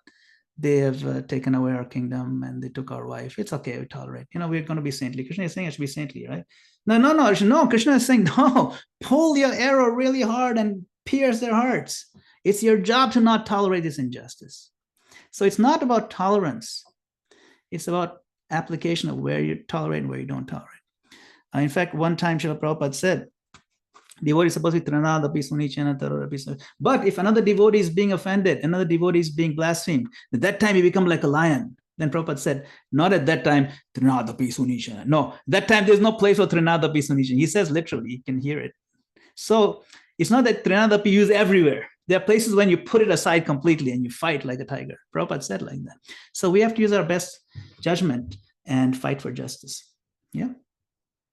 They have taken away our kingdom and they took our wife. It's okay, we tolerate. We're going to be saintly. Krishna is saying it should be saintly, right? No. Krishna is saying, no, pull your arrow really hard and pierce their hearts. It's your job to not tolerate this injustice. So it's not about tolerance. It's about application of where you tolerate and where you don't tolerate. In fact, one time Srila Prabhupada said, devotee is supposed to be tranadapi sunichena tarorapi. But if another devotee is being offended, another devotee is being blasphemed, at that time you become like a lion. Then Prabhupada said, not at that time, tranadapi sunichena. No, that time there's no place for tranadapi sunichena. He says literally, you can hear it. So It's not that Trinadapi used everywhere. There are places when you put it aside completely and you fight like a tiger. Prabhupada said like that. So we have to use our best judgment and fight for justice. Yeah.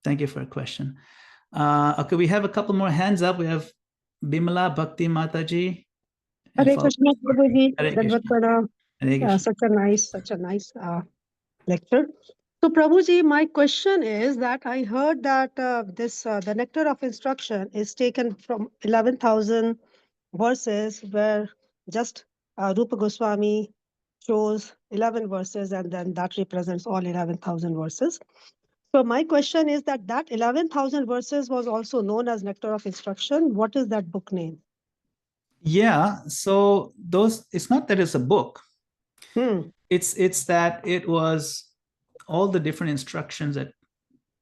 Thank you for a question. Okay, we have a couple more hands up. We have Bimala Bhakti Mataji. Hare Krishna, Prabhuji. Hare That Krishna. was Hare Krishna. such a nice lecture. So, Prabhuji, my question is that I heard that the nectar of instruction is taken from 11,000 verses, where just Rupa Goswami chose 11 verses, and then that represents all 11,000 verses. So, my question is that 11,000 verses was also known as nectar of instruction. What is that book name? Yeah, so those, it's not that it's a book. It's that it was all the different instructions that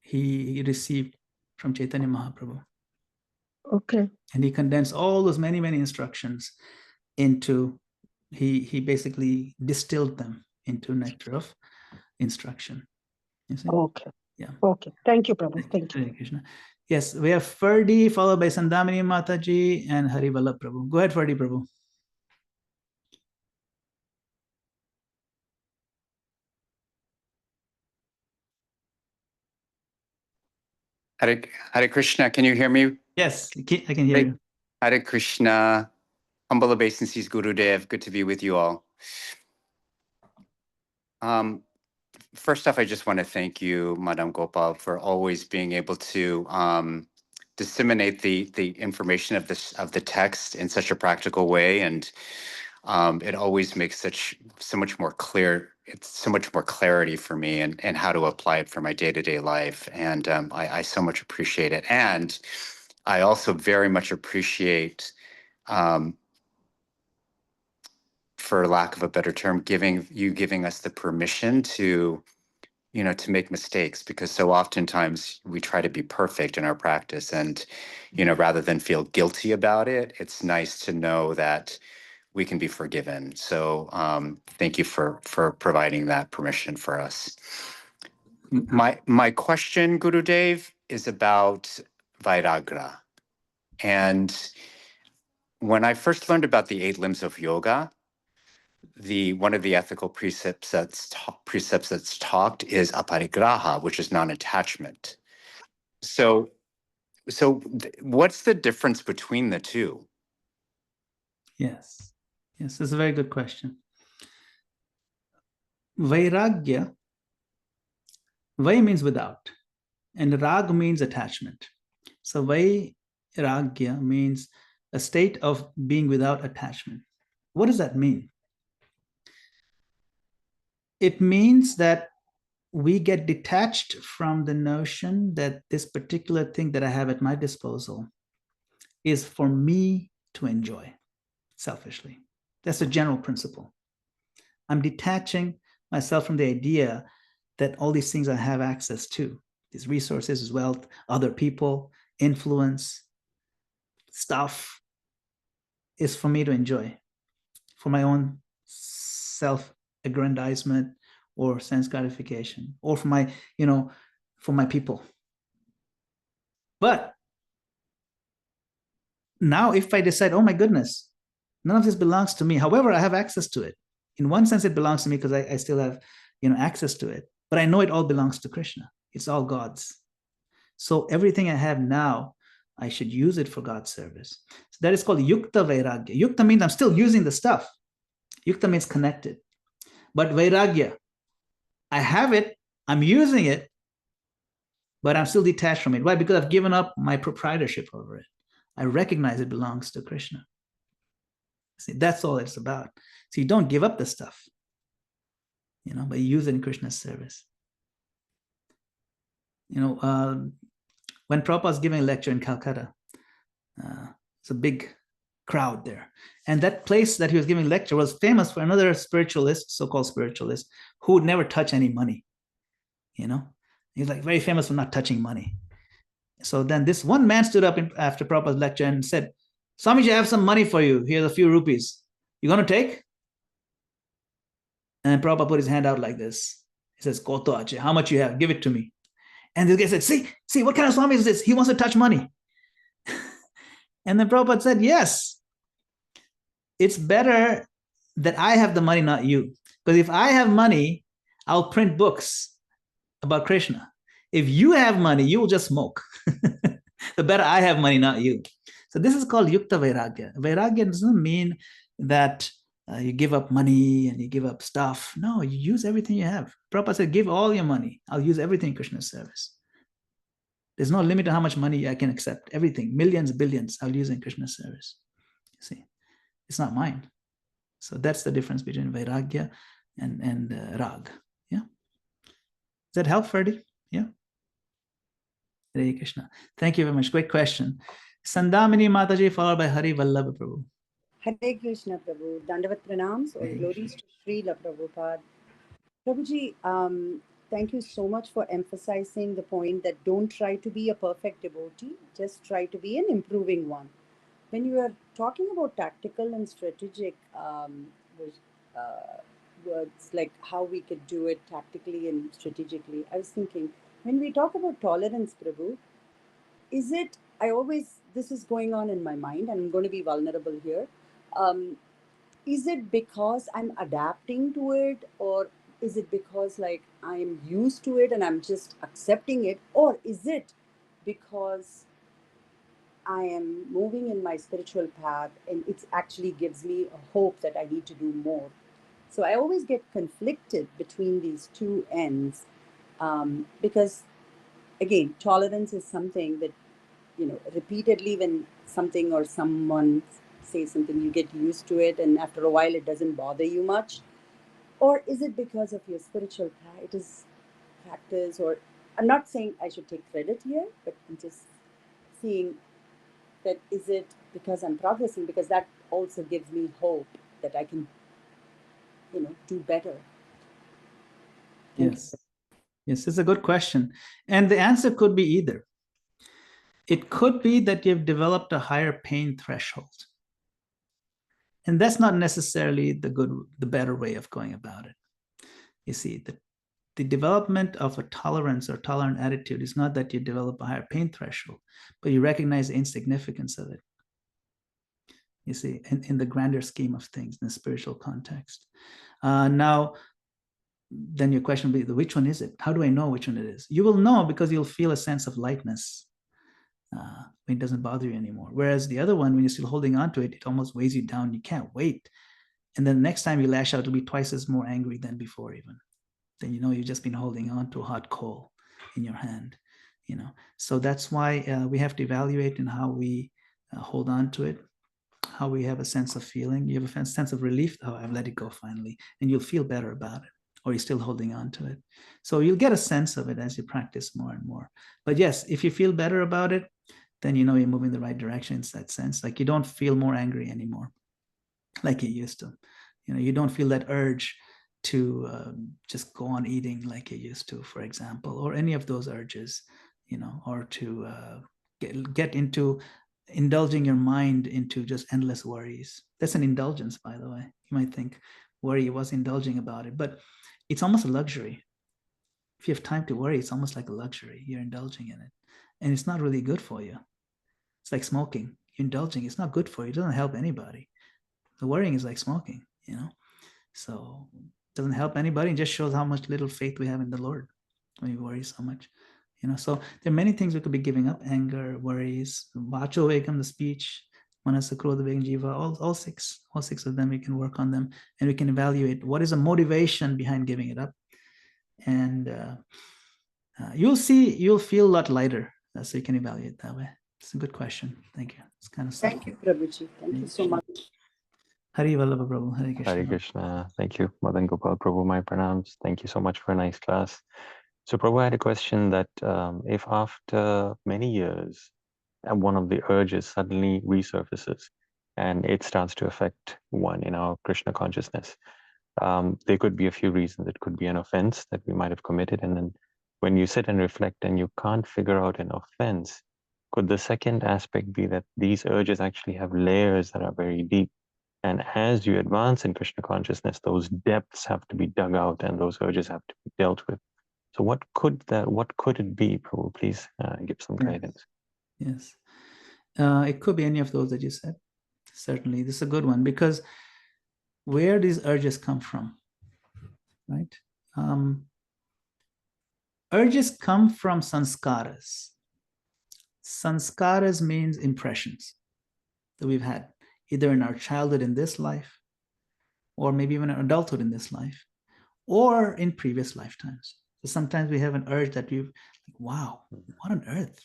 he received from Chaitanya Mahaprabhu. Okay. And he condensed all those many instructions into, he basically distilled them into nectar of instruction. You see? Okay. Yeah. Okay. Thank you, Prabhu. Thank you. Hare Krishna. Yes, we have Ferdi followed by Sandamini Mataji and Harivala Prabhu. Go ahead, Ferdi Prabhu. Hare Krishna, can you hear me? Yes, I can hear you. Hare Krishna, humble obeisances, Gurudev. Good to be with you all. First off, I just want to thank you, Madana-gopāla, for always being able to disseminate the information of the text in such a practical way, and it always makes so much more clear. It's so much more clarity for me and how to apply it for my day-to-day life, and I so much appreciate it. And I also very much appreciate, for lack of a better term, giving us the permission to make mistakes, because so oftentimes we try to be perfect in our practice, and rather than feel guilty about it, it's nice to know that we can be forgiven. So thank you for providing that permission for us. My question, Gurudev, is about Vairagra. And when I first learned about the 8 limbs of yoga, one of the ethical precepts that's talked is aparigraha, which is non-attachment. So what's the difference between the two? Yes, it's a very good question. Vairagya, Vai means without, and Rag means attachment. So Vairagya means a state of being without attachment. What does that mean? It means that we get detached from the notion that this particular thing that I have at my disposal is for me to enjoy selfishly. That's a general principle. I'm detaching myself from the idea that all these things I have access to, these resources, wealth, other people, influence, stuff, is for me to enjoy, for my own self-aggrandizement or sense gratification, or for my people. But now if I decide, oh my goodness, none of this belongs to me, however, I have access to it. In one sense, it belongs to me because I still have access to it, but I know it all belongs to Krishna. It's all God's. So everything I have now, I should use it for God's service. So that is called Yukta Vairagya. Yukta means I'm still using the stuff. Yukta means connected. But Vairagya, I have it, I'm using it, but I'm still detached from it. Why? Because I've given up my proprietorship over it. I recognize it belongs to Krishna. See, that's all it's about. So you don't give up the stuff, but you use it in Krishna's service. When Prabhupada was giving a lecture in Calcutta, it's a big crowd there. And that place that he was giving a lecture was famous for another spiritualist, so-called spiritualist, who would never touch any money. He's like very famous for not touching money. So then this one man stood up after Prabhupada's lecture and said, Swamiji, I have some money for you. Here's a few rupees. You going to take? And Prabhupada put his hand out like this. He says, Koto ache, how much you have? Give it to me. And this guy said, see, what kind of Swami is this? He wants to touch money. And then Prabhupada said, yes, it's better that I have the money, not you. Because if I have money, I'll print books about Krishna. If you have money, you will just smoke. The better I have money, not you. So this is called Yukta Vairagya. Vairagya doesn't mean that you give up money and you give up stuff. No, you use everything you have. Prabhupada said, give all your money. I'll use everything in Krishna's service. There's no limit to how much money I can accept. Everything, millions, billions, I'll use in Krishna's service. You see, it's not mine. So that's the difference between Vairagya and Rag. Yeah. Does that help, Ferdy? Yeah. Hare Krishna. Thank you very much. Great question. Sandamini Mataji, followed by Hari Vallabha Prabhu. Hare Krishna Prabhu, Dandavat Pranams, all glories to Srila Prabhupada. Prabhuji, thank you so much for emphasizing the point that don't try to be a perfect devotee, just try to be an improving one. When you are talking about tactical and strategic words, like how we could do it tactically and strategically, I was thinking, when we talk about tolerance, Prabhu, is it, this is going on in my mind, I'm going to be vulnerable here. Is it because I'm adapting to it, or is it because like I'm used to it and I'm just accepting it, or is it because I am moving in my spiritual path and it actually gives me a hope that I need to do more? So I always get conflicted between these two ends, because again, tolerance is something that, repeatedly when something or someone says something, you get used to it, and after a while it doesn't bother you much. Or is it because of your spiritual practice? Or I'm not saying I should take credit here, but I'm just seeing that, is it because I'm progressing? Because that also gives me hope that I can, do better. Yes. Yes, it's a good question. And the answer could be either. It could be that you've developed a higher pain threshold. And that's not necessarily the better way of going about it. You see, the development of a tolerance or tolerant attitude is not that you develop a higher pain threshold, but you recognize the insignificance of it. You see, in the grander scheme of things, in the spiritual context. Now, then your question will be, which one is it? How do I know which one it is? You will know because you'll feel a sense of lightness when it doesn't bother you anymore. Whereas the other one, when you're still holding on to it, it almost weighs you down. You can't wait. And then the next time you lash out, it'll be twice as more angry than before even. Then you've just been holding on to a hot coal in your hand. So that's why we have to evaluate in how we hold on to it, how we have a sense of feeling. You have a sense of relief. Oh, I've let it go finally. And you'll feel better about it. Or you're still holding on to it. So you'll get a sense of it as you practice more and more. But yes, if you feel better about it, then you're moving in the right direction in that sense. Like you don't feel more angry anymore like you used to. You don't feel that urge to just go on eating like you used to, for example, or any of those urges, or to get into indulging your mind into just endless worries. That's an indulgence, by the way. You might think worry was indulging about it, but it's almost a luxury. If you have time to worry, it's almost like a luxury. You're indulging in it. And it's not really good for you. It's like smoking. You're indulging. It's not good for you. It doesn't help anybody. The worrying is like smoking, So it doesn't help anybody. It just shows how much little faith we have in the Lord when we worry so much. So there are many things we could be giving up: anger, worries, vacho vegam, the speech, manasa, krodha, vegam, jiva, all six of them. We can work on them, and we can evaluate what is the motivation behind giving it up. And you'll feel a lot lighter. So you can evaluate that way. It's a good question. Thank you. It's kind of Thank you, Prabhuji. Thank you so much. Hari Vallabha Prabhu. Hare Krishna. Hare Krishna. Thank you, Madana-gopāla Prabhu. My pranams. Thank you so much for a nice class. So Prabhu, I had a question that if after many years, one of the urges suddenly resurfaces and it starts to affect one in our Krishna consciousness, there could be a few reasons. It could be an offense that we might have committed. And then when you sit and reflect and you can't figure out an offense, could the second aspect be that these urges actually have layers that are very deep? And as you advance in Krishna consciousness, those depths have to be dug out and those urges have to be dealt with. So what could it be, Prabhu? Please give some guidance. Yes. It could be any of those that you said. Certainly, this is a good one, because where these urges come from, right? Urges come from sanskaras. Sanskaras means impressions that we've had, either in our childhood in this life, or maybe even in adulthood in this life, or in previous lifetimes. So sometimes we have an urge that we've, like, wow, what on earth?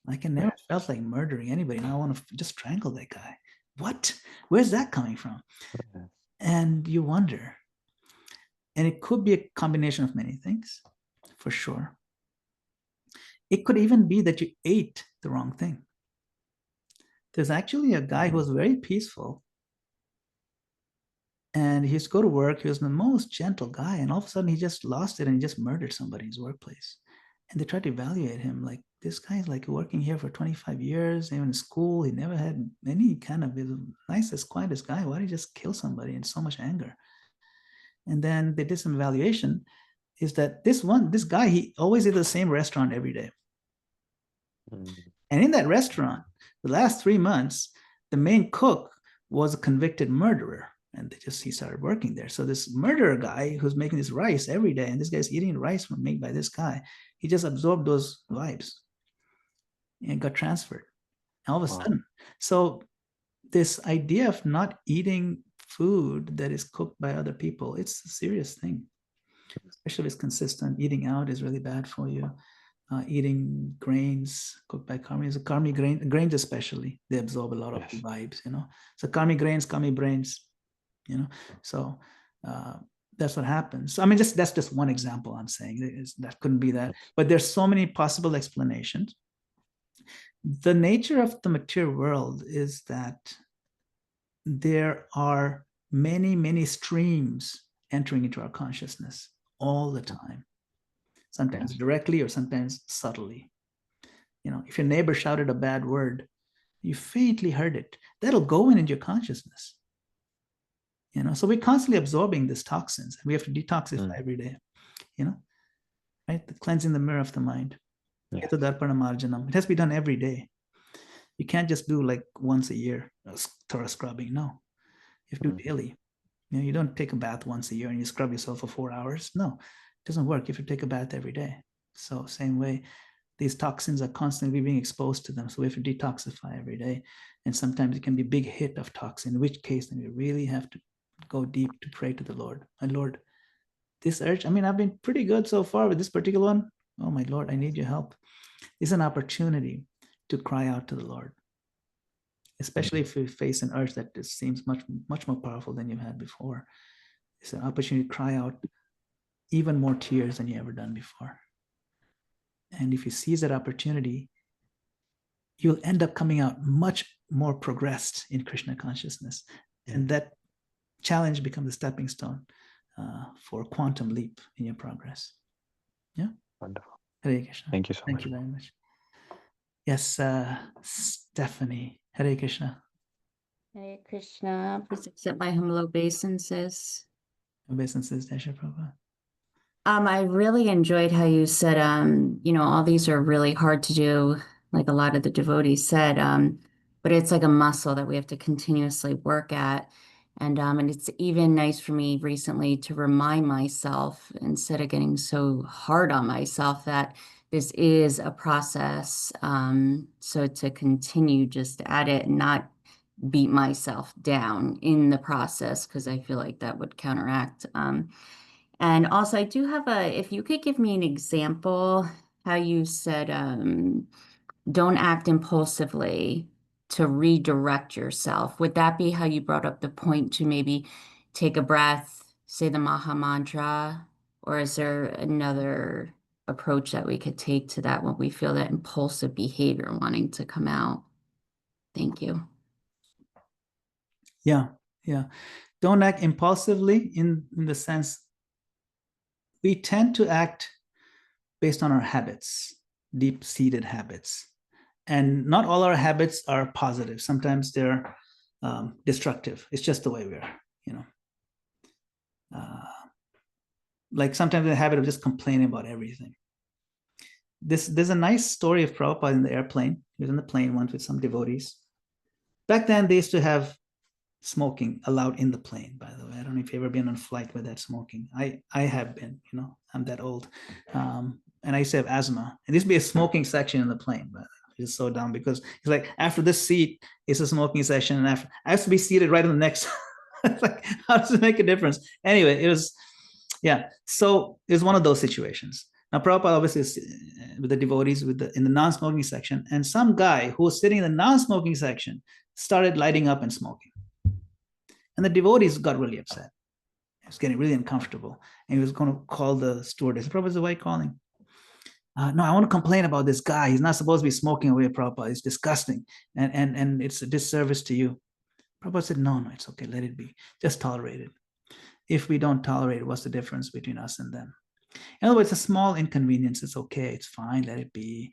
I can never felt like murdering anybody. Now I want to just strangle that guy. What? Where's that coming from? And you wonder. And it could be a combination of many things, for sure. It could even be that you ate the wrong thing. There's actually a guy who was very peaceful, and he used to go to work. He was the most gentle guy, and all of a sudden he just lost it and he just murdered somebody in his workplace. And they tried to evaluate him, like, this guy's like working here for 25 years, even in school, he never had any kind of, the nicest, quietest guy. Why did he just kill somebody in so much anger? And then they did some evaluation, is that this guy, he always did the same restaurant every day. And in that restaurant, the last 3 months, the main cook was a convicted murderer. And he started working there. So this murderer guy who's making this rice every day, and this guy's eating rice made by this guy, he just absorbed those vibes and got transferred all of a sudden. So this idea of not eating food that is cooked by other people, it's a serious thing, especially if it's consistent. Eating out is really bad for you. Eating grains cooked by karmis, grains especially, they absorb a lot of the vibes, So karmi grains, karmi brains, So that's what happens. So I mean, that's just one example I'm saying. That couldn't be that, but there's so many possible explanations. The nature of the material world is that there are many, many streams entering into our consciousness all the time, sometimes directly or sometimes subtly. If your neighbor shouted a bad word, you faintly heard it, that'll go into your consciousness. So we're constantly absorbing these toxins, and we have to detoxify every day, right? The cleansing the mirror of the mind. It has to be done every day. You can't just do like once a year, thorough scrubbing. No, you have to do daily. You don't take a bath once a year and you scrub yourself for 4 hours. No, it doesn't work. You have to take a bath every day. So same way, these toxins are constantly being exposed to them. So we have to detoxify every day. And sometimes it can be a big hit of toxin, in which case then we really have to go deep to pray to the Lord. My Lord, this urge, I've been pretty good so far with this particular one. Oh my Lord, I need your help. It's an opportunity to cry out to the Lord, especially if you face an urge that seems much, much more powerful than you've had before. It's an opportunity to cry out even more tears than you ever done before. And if you seize that opportunity, you'll end up coming out much more progressed in Krishna consciousness. And that challenge becomes a stepping stone for a quantum leap in your progress. Yeah. Wonderful. Hare Krishna. Thank you so much. Thank you very much. Yes, Stephanie. Hare Krishna. Hare Krishna. Please accept my humble obeisances. Obeisances, Desha Prabhupada. I really enjoyed how you said, all these are really hard to do, like a lot of the devotees said, but it's like a muscle that we have to continuously work at. And it's even nice for me recently to remind myself, instead of getting so hard on myself, that this is a process. So to continue just at it and not beat myself down in the process, because I feel like that would counteract. And also, I do have if you could give me an example, how you said, don't act impulsively to redirect yourself. Would that be how you brought up the point to maybe take a breath, say the Maha Mantra, or is there another approach that we could take to that when we feel that impulsive behavior wanting to come out? Thank you. Yeah. Don't act impulsively in the sense we tend to act based on our habits, deep-seated habits. And not all our habits are positive. Sometimes they're destructive. It's just the way we are, like sometimes the habit of just complaining about everything. there's a nice story of Prabhupada in the airplane. He was in the plane once with some devotees. Back then, they used to have smoking allowed in the plane, by the way. I don't know if you've ever been on a flight with that smoking. I have been, I'm that old. And I used to have asthma. And this would be a smoking section in the plane, but it's so dumb because it's like after this seat is a smoking session, and after I have to be seated right in the next. Like, how does it make a difference? Anyway, it was, yeah. So it was one of those situations. Now, Prabhupada obviously is with the devotees in the non-smoking section, and some guy who was sitting in the non-smoking section started lighting up and smoking. And the devotees got really upset. He was getting really uncomfortable, and he was going to call the stewardess. Prabhupada said, "Why are you calling?" No, I want to complain about this guy. He's not supposed to be smoking away, Prabhupada. It's disgusting, and it's a disservice to you. Prabhupada said, no, it's okay. Let it be. Just tolerate it. If we don't tolerate it, what's the difference between us and them? In other words, a small inconvenience. It's okay. It's fine. Let it be.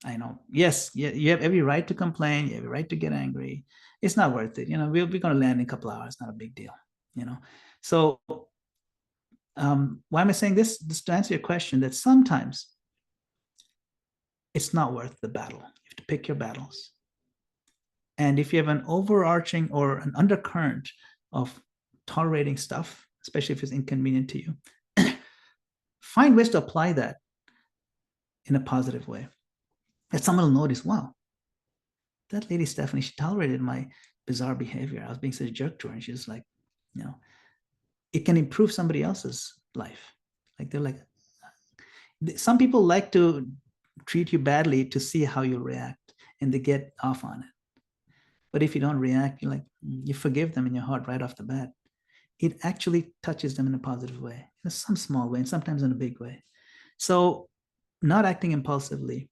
I know. Yes, you have every right to complain. You have every right to get angry. It's not worth it. We're going to land in a couple of hours. Not a big deal. So why am I saying this? Just to answer your question, that sometimes it's not worth the battle. You have to pick your battles. And if you have an overarching or an undercurrent of tolerating stuff, especially if it's inconvenient to you, find ways to apply that in a positive way. That someone will notice, wow, that lady Stephanie, she tolerated my bizarre behavior. I was being such a jerk to her. And she's like, it can improve somebody else's life. Like they're like, some people like to treat you badly to see how you react, and they get off on it. But if you don't react, you forgive them in your heart right off the bat. It actually touches them in a positive way, in some small way, and sometimes in a big way. So not acting impulsively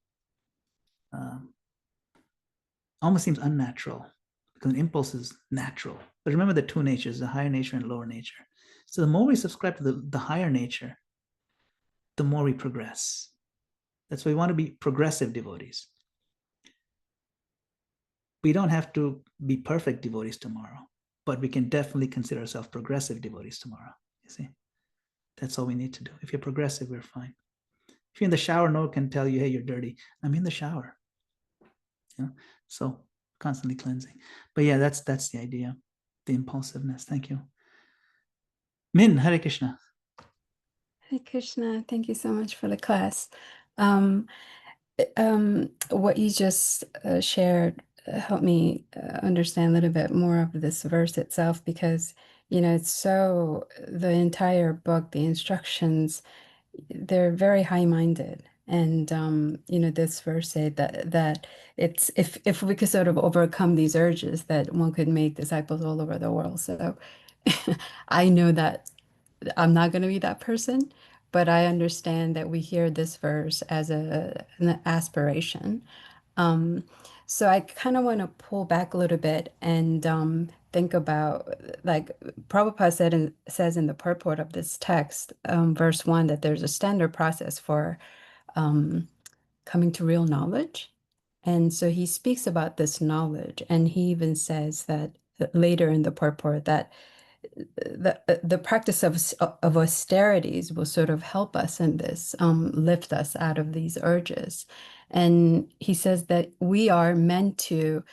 almost seems unnatural, because an impulse is natural. But remember the two natures, the higher nature and lower nature. So the more we subscribe to the higher nature, the more we progress. That's why we want to be progressive devotees. We don't have to be perfect devotees tomorrow, but we can definitely consider ourselves progressive devotees tomorrow. You see, that's all we need to do. If you're progressive, we're fine. If you're in the shower, no one can tell you, hey, you're dirty. I'm in the shower. So constantly cleansing. But yeah, that's the idea, the impulsiveness. Thank you. Min, Hare Krishna. Hare Krishna, thank you so much for the class. What you just shared helped me understand a little bit more of this verse itself, because it's so, the entire book, the instructions, they're very high-minded. And this verse said that it's if we could sort of overcome these urges, that one could make disciples all over the world. So I know that I'm not going to be that person, but I understand that we hear this verse as an aspiration. So I kind of want to pull back a little bit and think about, like Prabhupada says in the purport of this text, verse 1, that there's a standard process for coming to real knowledge. And so he speaks about this knowledge, and he even says that later in the purport that the practice of austerities will sort of help us in this, lift us out of these urges. And he says that we are meant to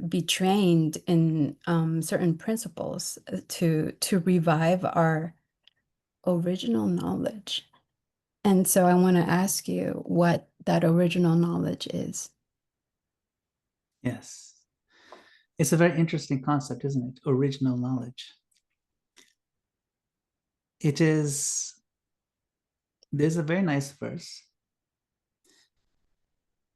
be trained in certain principles to revive our original knowledge. And so I want to ask you what that original knowledge is. Yes. It's a very interesting concept, isn't it? Original knowledge. There's a very nice verse.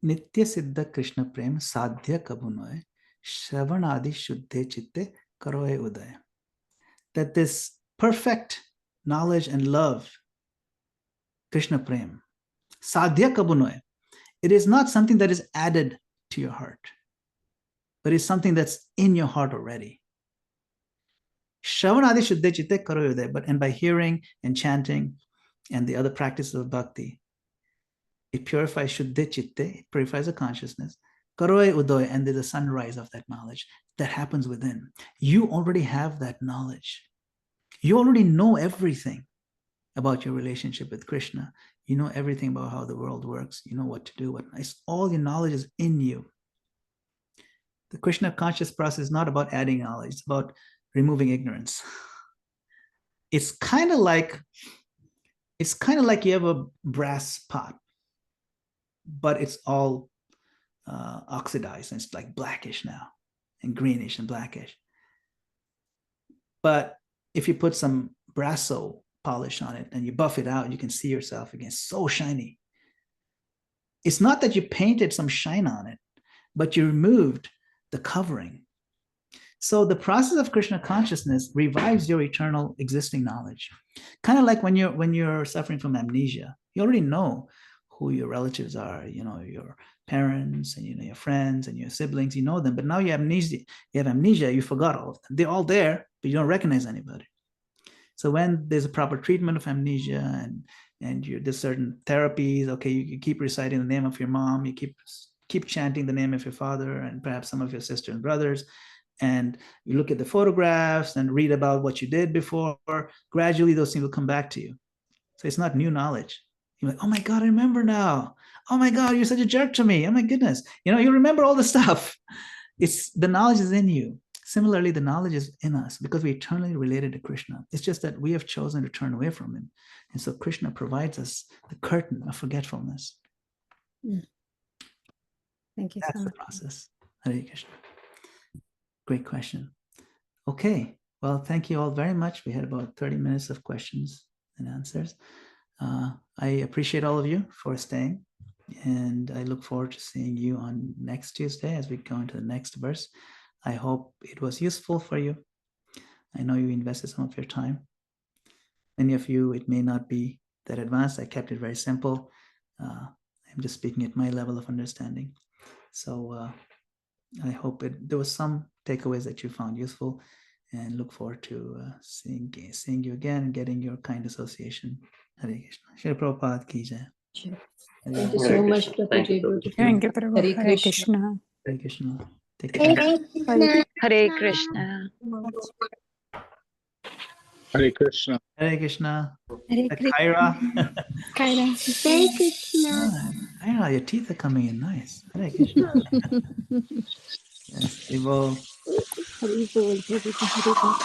Nitya Siddha Krishna Prem Sadhya Kabunoy Shravanadi Shuddhe Chitte Karoe Uday. That this perfect knowledge and love, Krishna Prem, Sadhya Kabunoy, it is not something that is added to your heart, but it's something that's in your heart already. Shravanadi Shuddhe Chitte Karoe Uday. And by hearing and chanting and the other practices of bhakti, it purifies Shuddhe Chitte, it purifies the consciousness. Karoe Udoy, and there's a sunrise of that knowledge that happens within. You already have that knowledge. You already know everything. about your relationship with Krishna. You know everything about how the world works. You know what to do, what nice. All your knowledge is in you. The Krishna conscious process is not about adding knowledge, it's about removing ignorance. It's kind of like you have a brass pot, but it's all oxidized and it's like blackish now and greenish and blackish. But if you put some brasso polish on it and you buff it out, you can see yourself again, so shiny. It's not that you painted some shine on it, but you removed the covering. So the process of Krishna consciousness revives your eternal existing knowledge. Kind of like when you're suffering from amnesia, you already know who your relatives are, you know, your parents and, you know, your friends and your siblings, you know them, but now you have amnesia, you forgot all of them. They're all there, but you don't recognize anybody. So when there's a proper treatment of amnesia and there's certain therapies, okay, you keep reciting the name of your mom, you keep chanting the name of your father and perhaps some of your sisters and brothers, and you look at the photographs and read about what you did before, gradually those things will come back to you. So it's not new knowledge. You're like, oh my God, I remember now. Oh my God, you're such a jerk to me. Oh my goodness. You know, you remember all the stuff. It's the knowledge is in you. Similarly, the knowledge is in us because we're eternally related to Krishna. It's just that we have chosen to turn away from him. And so Krishna provides us the curtain of forgetfulness. Thank you That's so the much. process. Hare Krishna. Great question. Okay. Well, thank you all very much. We had about 30 minutes of questions and answers. I appreciate all of you for staying. And I look forward to seeing you on next Tuesday as we go into the next verse. I hope it was useful for you. I know you invested some of your time. Many of you, it may not be that advanced. I kept it very simple. I'm just speaking at my level of understanding. So I hope there was some takeaways that you found useful, and look forward to seeing you again and getting your kind association. Hare Krishna. Srila Prabhupada ki jai. Thank you so much, Prabhuji. Thank you, Prabhu. Hare Hare Krishna. Krishna. Hare Krishna. Take care. Hare Krishna. Hare Krishna. Hare Krishna. Hare Krishna. Kyra. Kyra. Hare Krishna. Kyra, your teeth are coming in nice. Hare Krishna. Yes, we will. Hare Krishna.